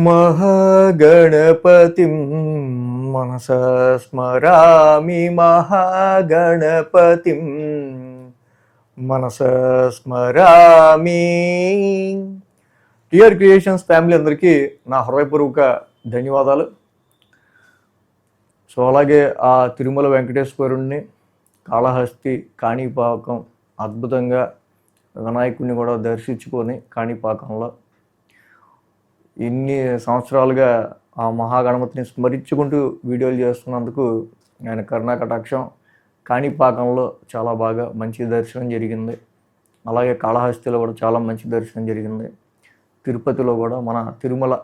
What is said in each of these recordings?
మహాగణపతిం మనసా స్మరామి మహాగణపతిం మనసా స్మరామి. TR creations family అందరికీ నా హృదయపూర్వక ధన్యవాదాలు. సో అలాగే ఆ తిరుమల వెంకటేశ్వరుణ్ణి, కాళహస్తి, కాణిపాకం అద్భుతంగా వినాయకుడిని కూడా దర్శించుకొని కాణిపాకంలో ఇన్ని సంవత్సరాలుగా ఆ మహాగణపతిని స్మరించుకుంటూ వీడియోలు చేస్తున్నందుకు ఆయన కరుణాకటాక్షం. కాణిపాకంలో చాలా బాగా మంచి దర్శనం జరిగింది. అలాగే కాళహస్తిలో కూడా చాలా మంచి దర్శనం జరిగింది. తిరుపతిలో కూడా మన తిరుమల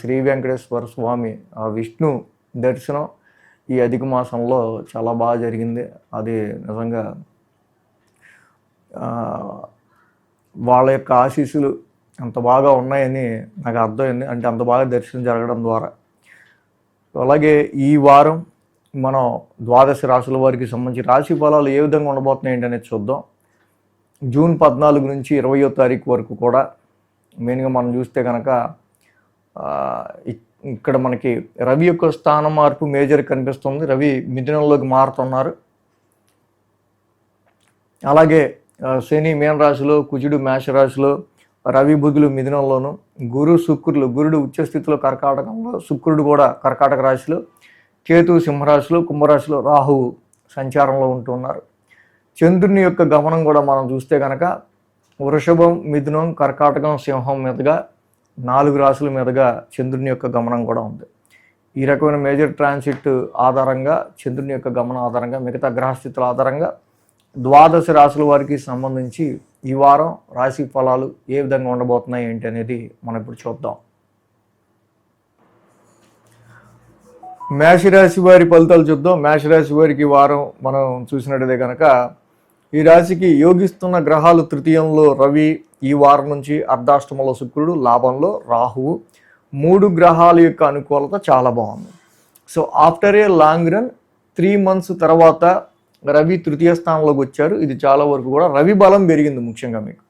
శ్రీ వెంకటేశ్వర స్వామి విష్ణు దర్శనం ఈ అధిక మాసంలో చాలా బాగా జరిగింది. అది నిజంగా వాళ్ళ యొక్క ఆశీస్సులు అంత బాగా ఉన్నాయని నాకు అర్థమైంది. అంటే అంత బాగా దర్శనం జరగడం ద్వారా. అలాగే ఈ వారం మనం ద్వాదశ రాశుల వారికి సంబంధించి రాశి ఫలాలు ఏ విధంగా ఉండబోతున్నాయి ఏంటనేది చూద్దాం. జూన్ 14 నుంచి 20వ తారీఖు వరకు కూడా మెయిన్గా మనం చూస్తే కనుక ఇక్కడ మనకి రవి యొక్క స్థాన మార్పు మేజర్ కనిపిస్తుంది. రవి మిథునంలోకి మారుతున్నారు. అలాగే శని మీనరాశిలో, కుజుడు మేషరాశిలో, రవి బుధులు మిథునంలోను, గురుడు ఉచ్చస్థితిలో కర్కాటకంలో, శుక్రుడు కూడా కర్కాటక రాశిలో, కేతు సింహరాశిలో, కుంభరాశిలో, రాహువు సంచారంలో ఉంటున్నారు. చంద్రుని యొక్క గమనం కూడా మనం చూస్తే కనుక వృషభం, మిథునం, కర్కాటకం, సింహం మీదుగా 4 రాశుల మీదుగా చంద్రుని యొక్క గమనం కూడా ఉంది. ఈ రకమైన మేజర్ ట్రాన్సిట్ ఆధారంగా, చంద్రుని యొక్క గమనం ఆధారంగా, మిగతా గ్రహస్థితుల ఆధారంగా ద్వాదశ రాశుల వారికి సంబంధించి ఈ వారం రాశి ఫలాలు ఏ విధంగా ఉండబోతున్నాయి ఏంటి అనేది మనం ఇప్పుడు చూద్దాం. మేషరాశి వారి ఫలితాలు చూద్దాం. మేషరాశి వారికి ఈ వారం మనం చూసినట్టయితే కనుక ఈ రాశికి యోగిస్తున్న గ్రహాలు తృతీయంలో రవి, ఈ వారం నుంచి అర్ధాష్టమంలో శుక్రుడు, లాభంలో రాహువు. 3 గ్రహాల యొక్క అనుకూలత చాలా బాగుంది. So after a long run 3 months తర్వాత రవి తృతీయ స్థానంలోకి వచ్చారు. ఇది చాలా వరకు కూడా రవి బలం పెరిగింది ముఖ్యంగా మీకు.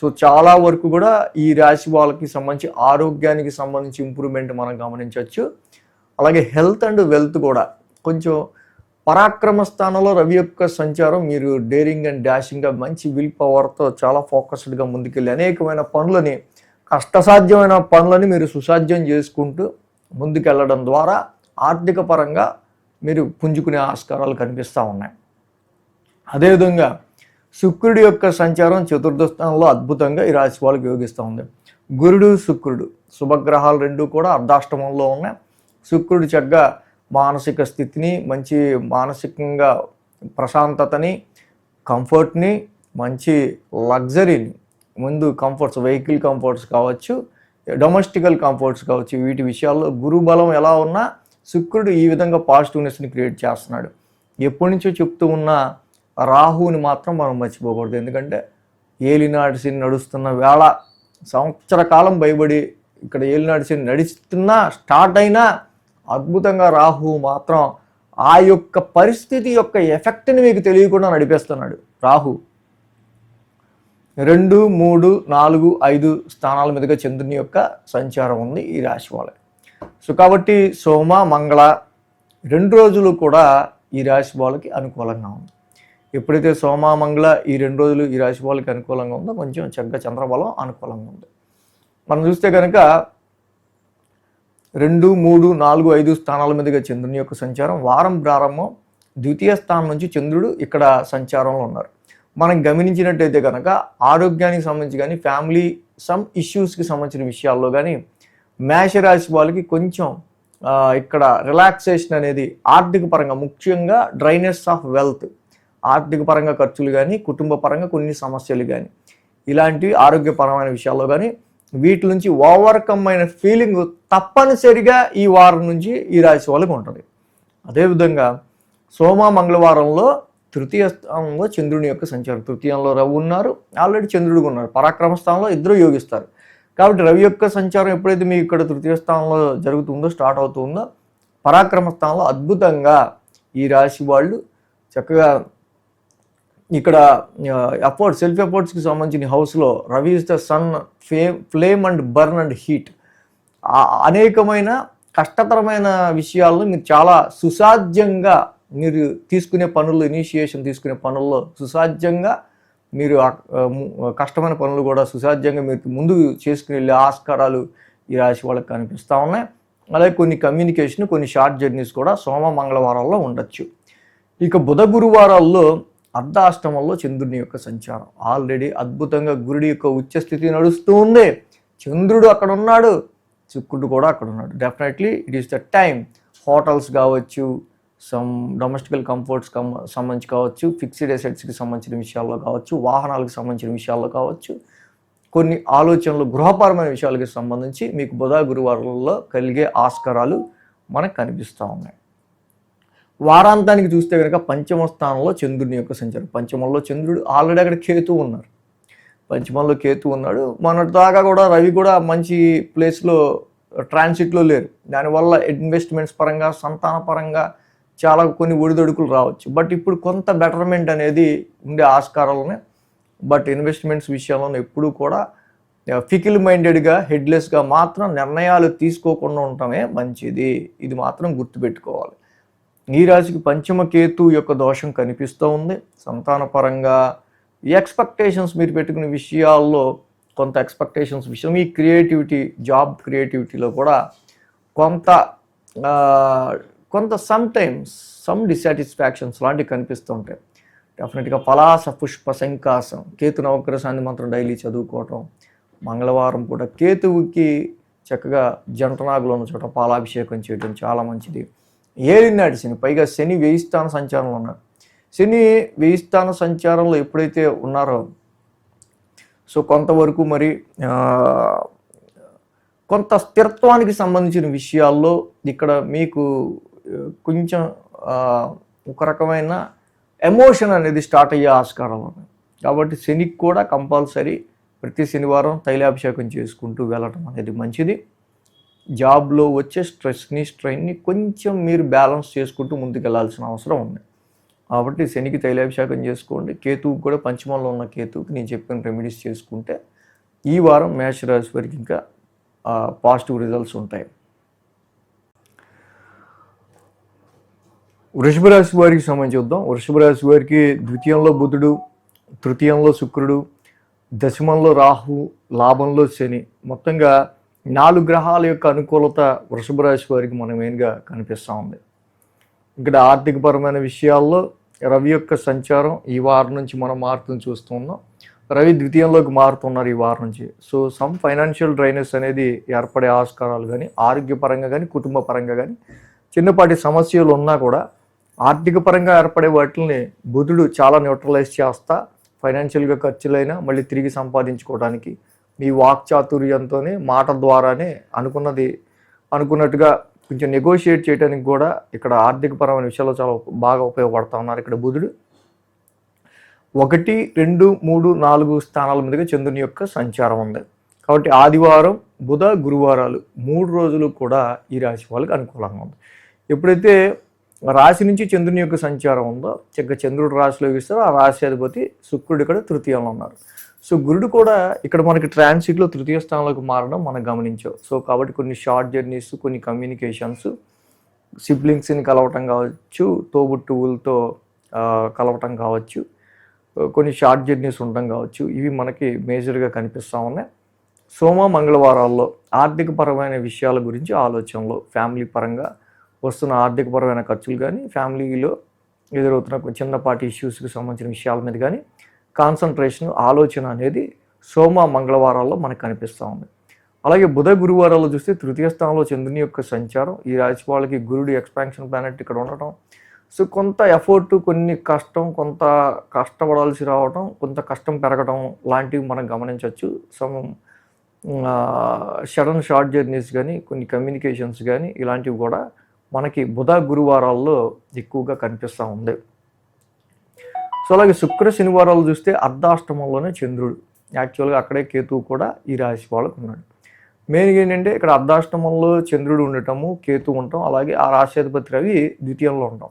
సో చాలా వరకు కూడా ఈ రాశి వాళ్ళకి సంబంధించి ఆరోగ్యానికి సంబంధించి ఇంప్రూవ్మెంట్ మనం గమనించవచ్చు. అలాగే హెల్త్ అండ్ వెల్త్ కూడా కొంచెం పరాక్రమ స్థానంలో రవి యొక్క సంచారం, మీరు డేరింగ్ అండ్ డాషింగ్గా మంచి విల్ పవర్తో చాలా ఫోకస్డ్గా ముందుకెళ్ళి అనేకమైన పనులని, కష్టసాధ్యమైన పనులని మీరు సుసాధ్యం చేసుకుంటూ ముందుకెళ్ళడం ద్వారా ఆర్థిక పరంగా మీరు పుంజుకునే ఆస్కారాలు కనిపిస్తూ ఉన్నాయి. అదేవిధంగా శుక్రుడి యొక్క సంచారం చతుర్థ స్థానంలో అద్భుతంగా ఈ రాశి వాళ్ళకి యోగిస్తూ ఉంది. గురుడు, శుక్రుడు శుభగ్రహాలు 2 కూడా అర్ధాష్టమంలో ఉన్నాయి. శుక్రుడు చక్కగా మానసిక స్థితిని, మంచి మానసికంగా ప్రశాంతతని, కంఫర్ట్ని, మంచి లగ్జరీని, ముందు కంఫర్ట్స్, వెహికల్ కంఫర్ట్స్ కావచ్చు, డొమెస్టికల్ కంఫర్ట్స్ కావచ్చు, వీటి విషయాల్లో గురు బలం ఎలా ఉన్నా శుక్రుడు ఈ విధంగా పాజిటివ్నెస్ని క్రియేట్ చేస్తున్నాడు. ఎప్పటి నుంచో చెప్తూ ఉన్న రాహువుని మాత్రం మనం మర్చిపోకూడదు. ఎందుకంటే ఏలినాటి శని నడుస్తున్న వేళ, సంవత్సర కాలం భయపడి ఇక్కడ ఏలినాటి శని నడుస్తున్నా, స్టార్ట్ అయినా అద్భుతంగా రాహువు మాత్రం ఆ యొక్క పరిస్థితి యొక్క ఎఫెక్ట్ని మీకు తెలియకుండా నడిపేస్తున్నాడు. రాహు 2, 3, 4, 5 స్థానాల మీదుగా చంద్రుని యొక్క సంచారం ఉంది ఈ రాశి వాళ్ళకి. సో కాబట్టి సోమ, మంగళ 2 రోజులు కూడా ఈ రాశి వాళ్ళకి అనుకూలంగా ఉంది. ఎప్పుడైతే సోమ, మంగళ ఈ 2 రోజులు ఈ రాశి వాళ్ళకి అనుకూలంగా ఉందో కొంచెం చక్కగా చంద్రబలం అనుకూలంగా ఉంది. మనం చూస్తే కనుక 2, 3, 4, 5 స్థానాల మీదుగా చంద్రుని యొక్క సంచారం. వారం ప్రారంభం ద్వితీయ స్థానం నుంచి చంద్రుడు ఇక్కడ సంచారంలో ఉన్నారు. మనం గమనించినట్టయితే కనుక ఆరోగ్యానికి సంబంధించి కానీ, ఫ్యామిలీ సమ్ ఇష్యూస్కి సంబంధించిన విషయాల్లో కానీ మేషరాశి వాళ్ళకి కొంచెం ఇక్కడ రిలాక్సేషన్ అనేది ఆర్థిక పరంగా, ముఖ్యంగా డ్రైనెస్ ఆఫ్ వెల్త్, ఆర్థిక పరంగా ఖర్చులు కానీ, కుటుంబ పరంగా కొన్ని సమస్యలు కానీ, ఇలాంటివి ఆరోగ్యపరమైన విషయాల్లో కానీ వీటి నుంచి ఓవర్కమ్ అయిన ఫీలింగ్ తప్పనిసరిగా ఈ వారం నుంచి ఈ రాశి వాళ్ళకి ఉంటుంది. అదేవిధంగా సోమ, మంగళవారంలో తృతీయ స్థానంలో చంద్రుని యొక్క సంచారం. తృతీయంలో రవి ఉన్నారు, ఆల్రెడీ చంద్రుడు ఉన్నారు. పరాక్రమ స్థానంలో ఇద్దరు యోగిస్తారు. కాబట్టి రవి యొక్క సంచారం ఎప్పుడైతే మీకు ఇక్కడ తృతీయ స్థానంలో జరుగుతుందో, స్టార్ట్ అవుతుందో, పరాక్రమ స్థానంలో అద్భుతంగా ఈ రాశి వాళ్ళు చక్కగా ఇక్కడ ఎఫర్ట్స్, సెల్ఫ్ ఎఫర్ట్స్కి సంబంధించిన హౌస్లో Ravi is the sun, flame and burn and heat. అనేకమైన కష్టతరమైన విషయాలను మీరు చాలా సుసాధ్యంగా మీరు తీసుకునే పనులు, ఇనిషియేషన్ తీసుకునే పనుల్లో సుసాధ్యంగా మీరు కష్టమైన పనులు కూడా సుసాధ్యంగా మీరు ముందు చేసుకుని వెళ్ళే ఆస్కారాలు ఈ రాశి వాళ్ళకి కనిపిస్తూ ఉన్నాయి. అలాగే కొన్ని కమ్యూనికేషన్, కొన్ని షార్ట్ జర్నీస్ కూడా సోమ మంగళవారాల్లో ఉండొచ్చు. ఇక బుధ గురువారాల్లో అర్ధాష్టమంలో చంద్రుని యొక్క సంచారం ఆల్రెడీ అద్భుతంగా గురుడి యొక్క ఉచ్చస్థితి నడుస్తూ ఉంది. చంద్రుడు అక్కడ ఉన్నాడు, శుక్రుడు కూడా అక్కడ ఉన్నాడు. Definitely it is the time. Hotels కావచ్చు, సమ్ డొమెస్టికల్ కంఫర్ట్స్ సంబంధించి కావచ్చు, ఫిక్స్డ్ అసెట్స్కి సంబంధించిన విషయాల్లో కావచ్చు, వాహనాలకు సంబంధించిన విషయాల్లో కావచ్చు, కొన్ని ఆలోచనలు గృహపరమైన విషయాలకి సంబంధించి మీకు బుధ గురువారాలలో కలిగే ఆస్కారాలు మనకు కనిపిస్తూ ఉన్నాయి. వారాంతానికి చూస్తే కనుక పంచమ స్థానంలో చంద్రుని యొక్క సంచారం. పంచమంలో చంద్రుడు ఆల్రెడీ అక్కడ కేతు ఉన్నారు, పంచమంలో కేతు ఉన్నాడు. మొన్నటి దాకా కూడా రవి కూడా మంచి ప్లేస్లో ట్రాన్సిట్లో లేరు. దానివల్ల ఇన్వెస్ట్మెంట్స్ పరంగా, సంతాన పరంగా చాలా కొన్ని ఒడిదొడుకులు రావచ్చు. బట్ ఇప్పుడు కొంత బెటర్మెంట్ అనేది ఉండే ఆస్కారాలనే. బట్ ఇన్వెస్ట్మెంట్స్ విషయంలో ఎప్పుడూ కూడా ఫికిల్ మైండెడ్గా, హెడ్లెస్గా మాత్రం నిర్ణయాలు తీసుకోకుండా ఉండటమే మంచిది. ఇది మాత్రం గుర్తుపెట్టుకోవాలి. ఈ రాశికి పంచమ కేతు యొక్క దోషం కనిపిస్తూ ఉంది. సంతానపరంగా ఎక్స్పెక్టేషన్స్ మీరు పెట్టుకునే విషయాల్లో కొంత ఎక్స్పెక్టేషన్స్ విషయం, ఈ క్రియేటివిటీ, జాబ్ క్రియేటివిటీలో కూడా కొంత సమ్ డిసాటిస్ఫాక్షన్స్ లాంటివి కనిపిస్తూ ఉంటాయి. డెఫినెట్గా పలాస పుష్ప సంకాసం, కేతు నవగ్రహాన్ని మాత్రం డైలీ చదువుకోవటం. మంగళవారం కూడా కేతువుకి చక్కగా జంటనాగులో ఉన్న చోట పాలాభిషేకం చేయడం చాలా మంచిది. ఏలినాటి శని, పైగా శని 1000 స్థాన సంచారంలో ఉన్నారు. శని 1000 స్థాన సంచారంలో ఎప్పుడైతే ఉన్నారో సో కొంతవరకు మరి కొంత స్థిరత్వానికి సంబంధించిన విషయాల్లో ఇక్కడ మీకు కొంచెం ఒక రకమైన ఎమోషన్ అనేది స్టార్ట్ అయ్యే ఆస్కారం ఉన్నాయి. కాబట్టి శనికి కూడా కంపల్సరీ ప్రతి శనివారం తైలాభిషేకం చేసుకుంటూ వెళ్ళటం అనేది మంచిది. జాబ్లో వచ్చే స్ట్రెయిన్ని కొంచెం మీరు బ్యాలెన్స్ చేసుకుంటూ ముందుకు వెళ్ళాల్సిన అవసరం ఉంది. కాబట్టి శనికి తైలాభిషేకం చేసుకోండి. కేతువుకి కూడా పంచమంలో ఉన్న కేతువుకి నేను చెప్పిన రెమెడీస్ చేసుకుంటే ఈ వారం మేషరాశి వారికి ఇంకా పాజిటివ్ రిజల్ట్స్ ఉంటాయి. వృషభ రాశి వారికి సంబంధించి చూద్దాం. వృషభ రాశి వారికి ద్వితీయంలో బుధుడు, తృతీయంలో శుక్రుడు, దశమంలో రాహు, లాభంలో శని, మొత్తంగా 4 గ్రహాల యొక్క అనుకూలత వృషభ రాశి వారికి మనం మెయిన్గా కనిపిస్తూ ఉంది. ఇక్కడ ఆర్థికపరమైన విషయాల్లో రవి యొక్క సంచారం ఈ వారం నుంచి మనం మారుతుంది చూస్తున్నాం. రవి ద్వితీయంలోకి మారుతున్నారు ఈ వారం నుంచి. సో సమ్ ఫైనాన్షియల్ డ్రైనెస్ అనేది ఏర్పడే ఆస్కారాలు కానీ, ఆరోగ్యపరంగా కానీ, కుటుంబ పరంగా కానీ చిన్నపాటి సమస్యలు ఉన్నా కూడా ఆర్థిక పరంగా ఏర్పడే వాటిని బుధుడు చాలా న్యూట్రలైజ్ చేస్తా ఫైనాన్షియల్గా ఖర్చులైనా మళ్ళీ తిరిగి సంపాదించుకోవడానికి మీ వాక్చాతుర్యంతోనే, మాట ద్వారానే అనుకున్నట్టుగా కొంచెం నెగోషియేట్ చేయడానికి కూడా ఇక్కడ ఆర్థికపరమైన విషయాల్లో చాలా బాగా ఉపయోగపడతా ఉన్నారు. ఇక్కడ బుధుడు 1, 2, 3, 4 స్థానాల మీదుగా చంద్రుని యొక్క సంచారం ఉంది. కాబట్టి ఆదివారం, బుధ, గురువారాలు 3 రోజులు కూడా ఈ రాశి వాళ్ళకి అనుకూలంగా ఉంది. ఎప్పుడైతే రాశి నుంచి చంద్రుని యొక్క సంచారం ఉందో చంద్రుడు రాశిలో ఇస్తారు, ఆ రాశి అధిపతి శుక్రుడు ఇక్కడ తృతీయంలో ఉన్నారు. సో గురుడు కూడా ఇక్కడ మనకి ట్రాన్సిట్లో తృతీయ స్థానంలోకి మారడం మనం గమనించాం. సో కాబట్టి కొన్ని షార్ట్ జర్నీస్, కొన్ని కమ్యూనికేషన్స్, సిబ్లింగ్స్ని కలవటం కావచ్చు, తోబుట్టువులతో కలవటం కావచ్చు, కొన్ని షార్ట్ జర్నీస్ ఉండటం కావచ్చు, ఇవి మనకి మేజర్గా కనిపిస్తూ ఉన్నాయి. సోమ మంగళవారాల్లో ఆర్థికపరమైన విషయాల గురించి ఆలోచనలు, ఫ్యామిలీ పరంగా వస్తున్న ఆర్థికపరమైన ఖర్చులు కానీ, ఫ్యామిలీలో ఎదురవుతున్న చిన్నపాటి ఇష్యూస్కి సంబంధించిన విషయాల మీద కానీ కాన్సన్ట్రేషన్, ఆలోచన అనేది సోమ మంగళవారాల్లో మనకు కనిపిస్తూ ఉంది. అలాగే బుధ గురువారాల్లో చూస్తే తృతీయ స్థానంలో చంద్రుని యొక్క సంచారం, ఈ రాశి వాళ్ళకి గురుడు ఎక్స్పాన్షన్ ప్లానెట్ ఇక్కడ ఉండటం, సో కొంత ఎఫర్ట్, కొన్ని కష్టం, కొంత కష్టపడాల్సి రావటం, కొంత కష్టం పెరగడం లాంటివి మనం గమనించవచ్చు. సమ్ సడన్ షార్ట్ జర్నీస్ కానీ, కొన్ని కమ్యూనికేషన్స్ కానీ ఇలాంటివి కూడా మనకి బుధ గురువారాల్లో ఎక్కువగా కనిపిస్తూ ఉంది. సో అలాగే శుక్ర శనివారాలు చూస్తే అర్ధాష్టమంలోనే చంద్రుడు, యాక్చువల్గా అక్కడే కేతువు కూడా ఈ రాశి వాళ్ళకు ఉన్నాడు. మెయిన్గా ఏంటంటే ఇక్కడ అర్ధాష్టమంలో చంద్రుడు ఉండటము, కేతు ఉండటం, అలాగే ఆ రాశ్యాధిపతి రవి ద్వితీయంలో ఉండటం.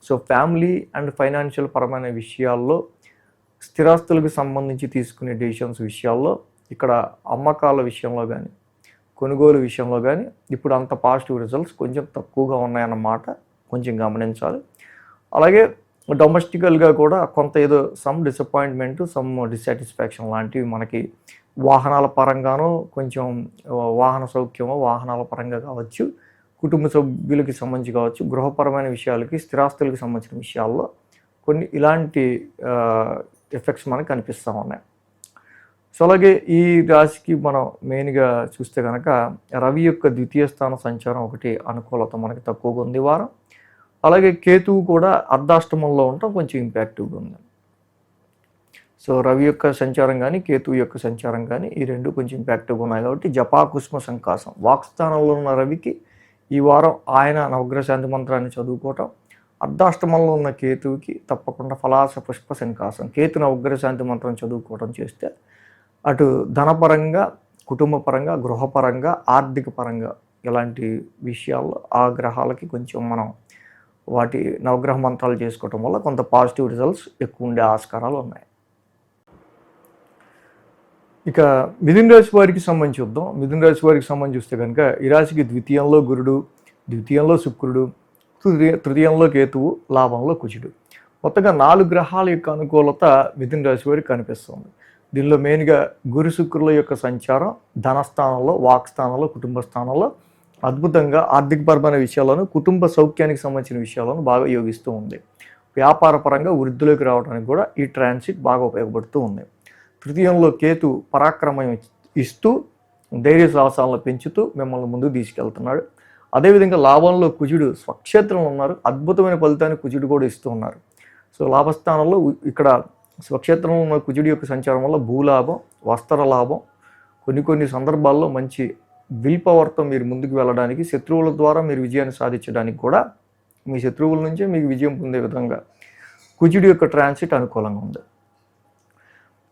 సో ఫ్యామిలీ అండ్ ఫైనాన్షియల్ పరమైన విషయాల్లో, స్థిరాస్తులకు సంబంధించి తీసుకునే డెసిషన్స్ విషయాల్లో, ఇక్కడ అమ్మకాల విషయంలో కానీ, కొనుగోలు విషయంలో కానీ ఇప్పుడు అంత పాజిటివ్ రిజల్ట్స్ కొంచెం తక్కువగా ఉన్నాయన్నమాట కొంచెం గమనించాలి. అలాగే డొమెస్టికల్గా కూడా కొంత ఏదో సమ్ డిసప్పాయింట్మెంట్, సమ్ డిస్సాటిస్ఫాక్షన్ లాంటివి మనకి వాహనాల పరంగానూ కొంచెం వాహన సౌఖ్యమో వాహనాల పరంగా కావచ్చు, కుటుంబ సభ్యులకి సంబంధించి కావచ్చు, గృహపరమైన విషయాలకి, స్థిరాస్తులకు సంబంధించిన విషయాల్లో కొన్ని ఇలాంటి ఎఫెక్ట్స్ మనకు కనిపిస్తూ ఉన్నాయి. సో అలాగే ఈ రాశికి మనం మెయిన్గా చూస్తే కనుక రవి యొక్క ద్వితీయ స్థాన సంచారం ఒకటి అనుకూలత మనకి తక్కువగా ఉంది వారం. అలాగే కేతువు కూడా అర్ధాష్టమంలో ఉండటం కొంచెం ఇంపాక్టివ్గా ఉంది. సో రవి యొక్క సంచారం కానీ కేతువు యొక్క సంచారం కానీ ఈ రెండు కొంచెం ఇంపాక్టివ్గా ఉన్నాయి కాబట్టి జపాకుష్మ సంకాసం వాక్స్థానంలో ఉన్న రవికి ఈ వారం ఆయన నవగ్రహ శాంతి మంత్రాన్ని చదువుకోవటం, అర్ధాష్టమంలో ఉన్న కేతువుకి తప్పకుండా ఫలాస పుష్ప సంకాసం కేతు నవగ్రహ శాంతి మంత్రం చదువుకోవటం చేస్తే అటు ధనపరంగా, కుటుంబ పరంగా, గృహపరంగా, ఆర్థిక పరంగా ఇలాంటి విషయాల్లో ఆ గ్రహాలకి కొంచెం మనం వాటి నవగ్రహ మంత్రాలు చేసుకోవటం వల్ల కొంత పాజిటివ్ రిజల్ట్స్ ఎక్కువ ఉండే ఆస్కారాలు ఉన్నాయి. ఇక మిథున రాశి వారికి సంబంధించి చూద్దాం. మిథున రాశి వారికి సంబంధించి చూస్తే కనుక ఈ రాశికి ద్వితీయంలో గురుడు, ద్వితీయంలో శుక్రుడు, తృతీయంలో కేతువు, లాభంలో కుజుడు. మొత్తంగా 4 గ్రహాల యొక్క అనుకూలత మిథున రాశి వారికి కనిపిస్తుంది. దీనిలో మెయిన్గా గురు శుక్రుల యొక్క సంచారం ధనస్థానంలో, వాక్స్థానంలో, కుటుంబ స్థానంలో అద్భుతంగా ఆర్థికపరమైన విషయాలను, కుటుంబ సౌఖ్యానికి సంబంధించిన విషయాలను బాగా యోగిస్తూ ఉంది. వ్యాపార పరంగా వృద్ధిలోకి రావడానికి కూడా ఈ ట్రాన్సిట్ బాగా ఉపయోగపడుతూ ఉంది. తృతీయంలో కేతు పరాక్రమం ఇస్తూ ధైర్య సాహసాలను పెంచుతూ మిమ్మల్ని ముందుకు తీసుకెళ్తున్నాడు. అదేవిధంగా లాభంలో కుజుడు స్వక్షేత్రంలో ఉన్నారు, అద్భుతమైన ఫలితాన్ని కుజుడు కూడా ఇస్తూ ఉన్నారు. సో లాభస్థానంలో ఇక్కడ స్వక్షేత్రంలో ఉన్న కుజుడి యొక్క సంచారం వల్ల భూలాభం, వస్త్ర లాభం, కొన్ని సందర్భాల్లో మంచి విల్ పవర్తో మీరు ముందుకు వెళ్ళడానికి, శత్రువుల ద్వారా మీరు విజయాన్ని సాధించడానికి కూడా మీ శత్రువుల నుంచే మీకు విజయం పొందే విధంగా కుజుడి యొక్క ట్రాన్సిట్ అనుకూలంగా ఉంది.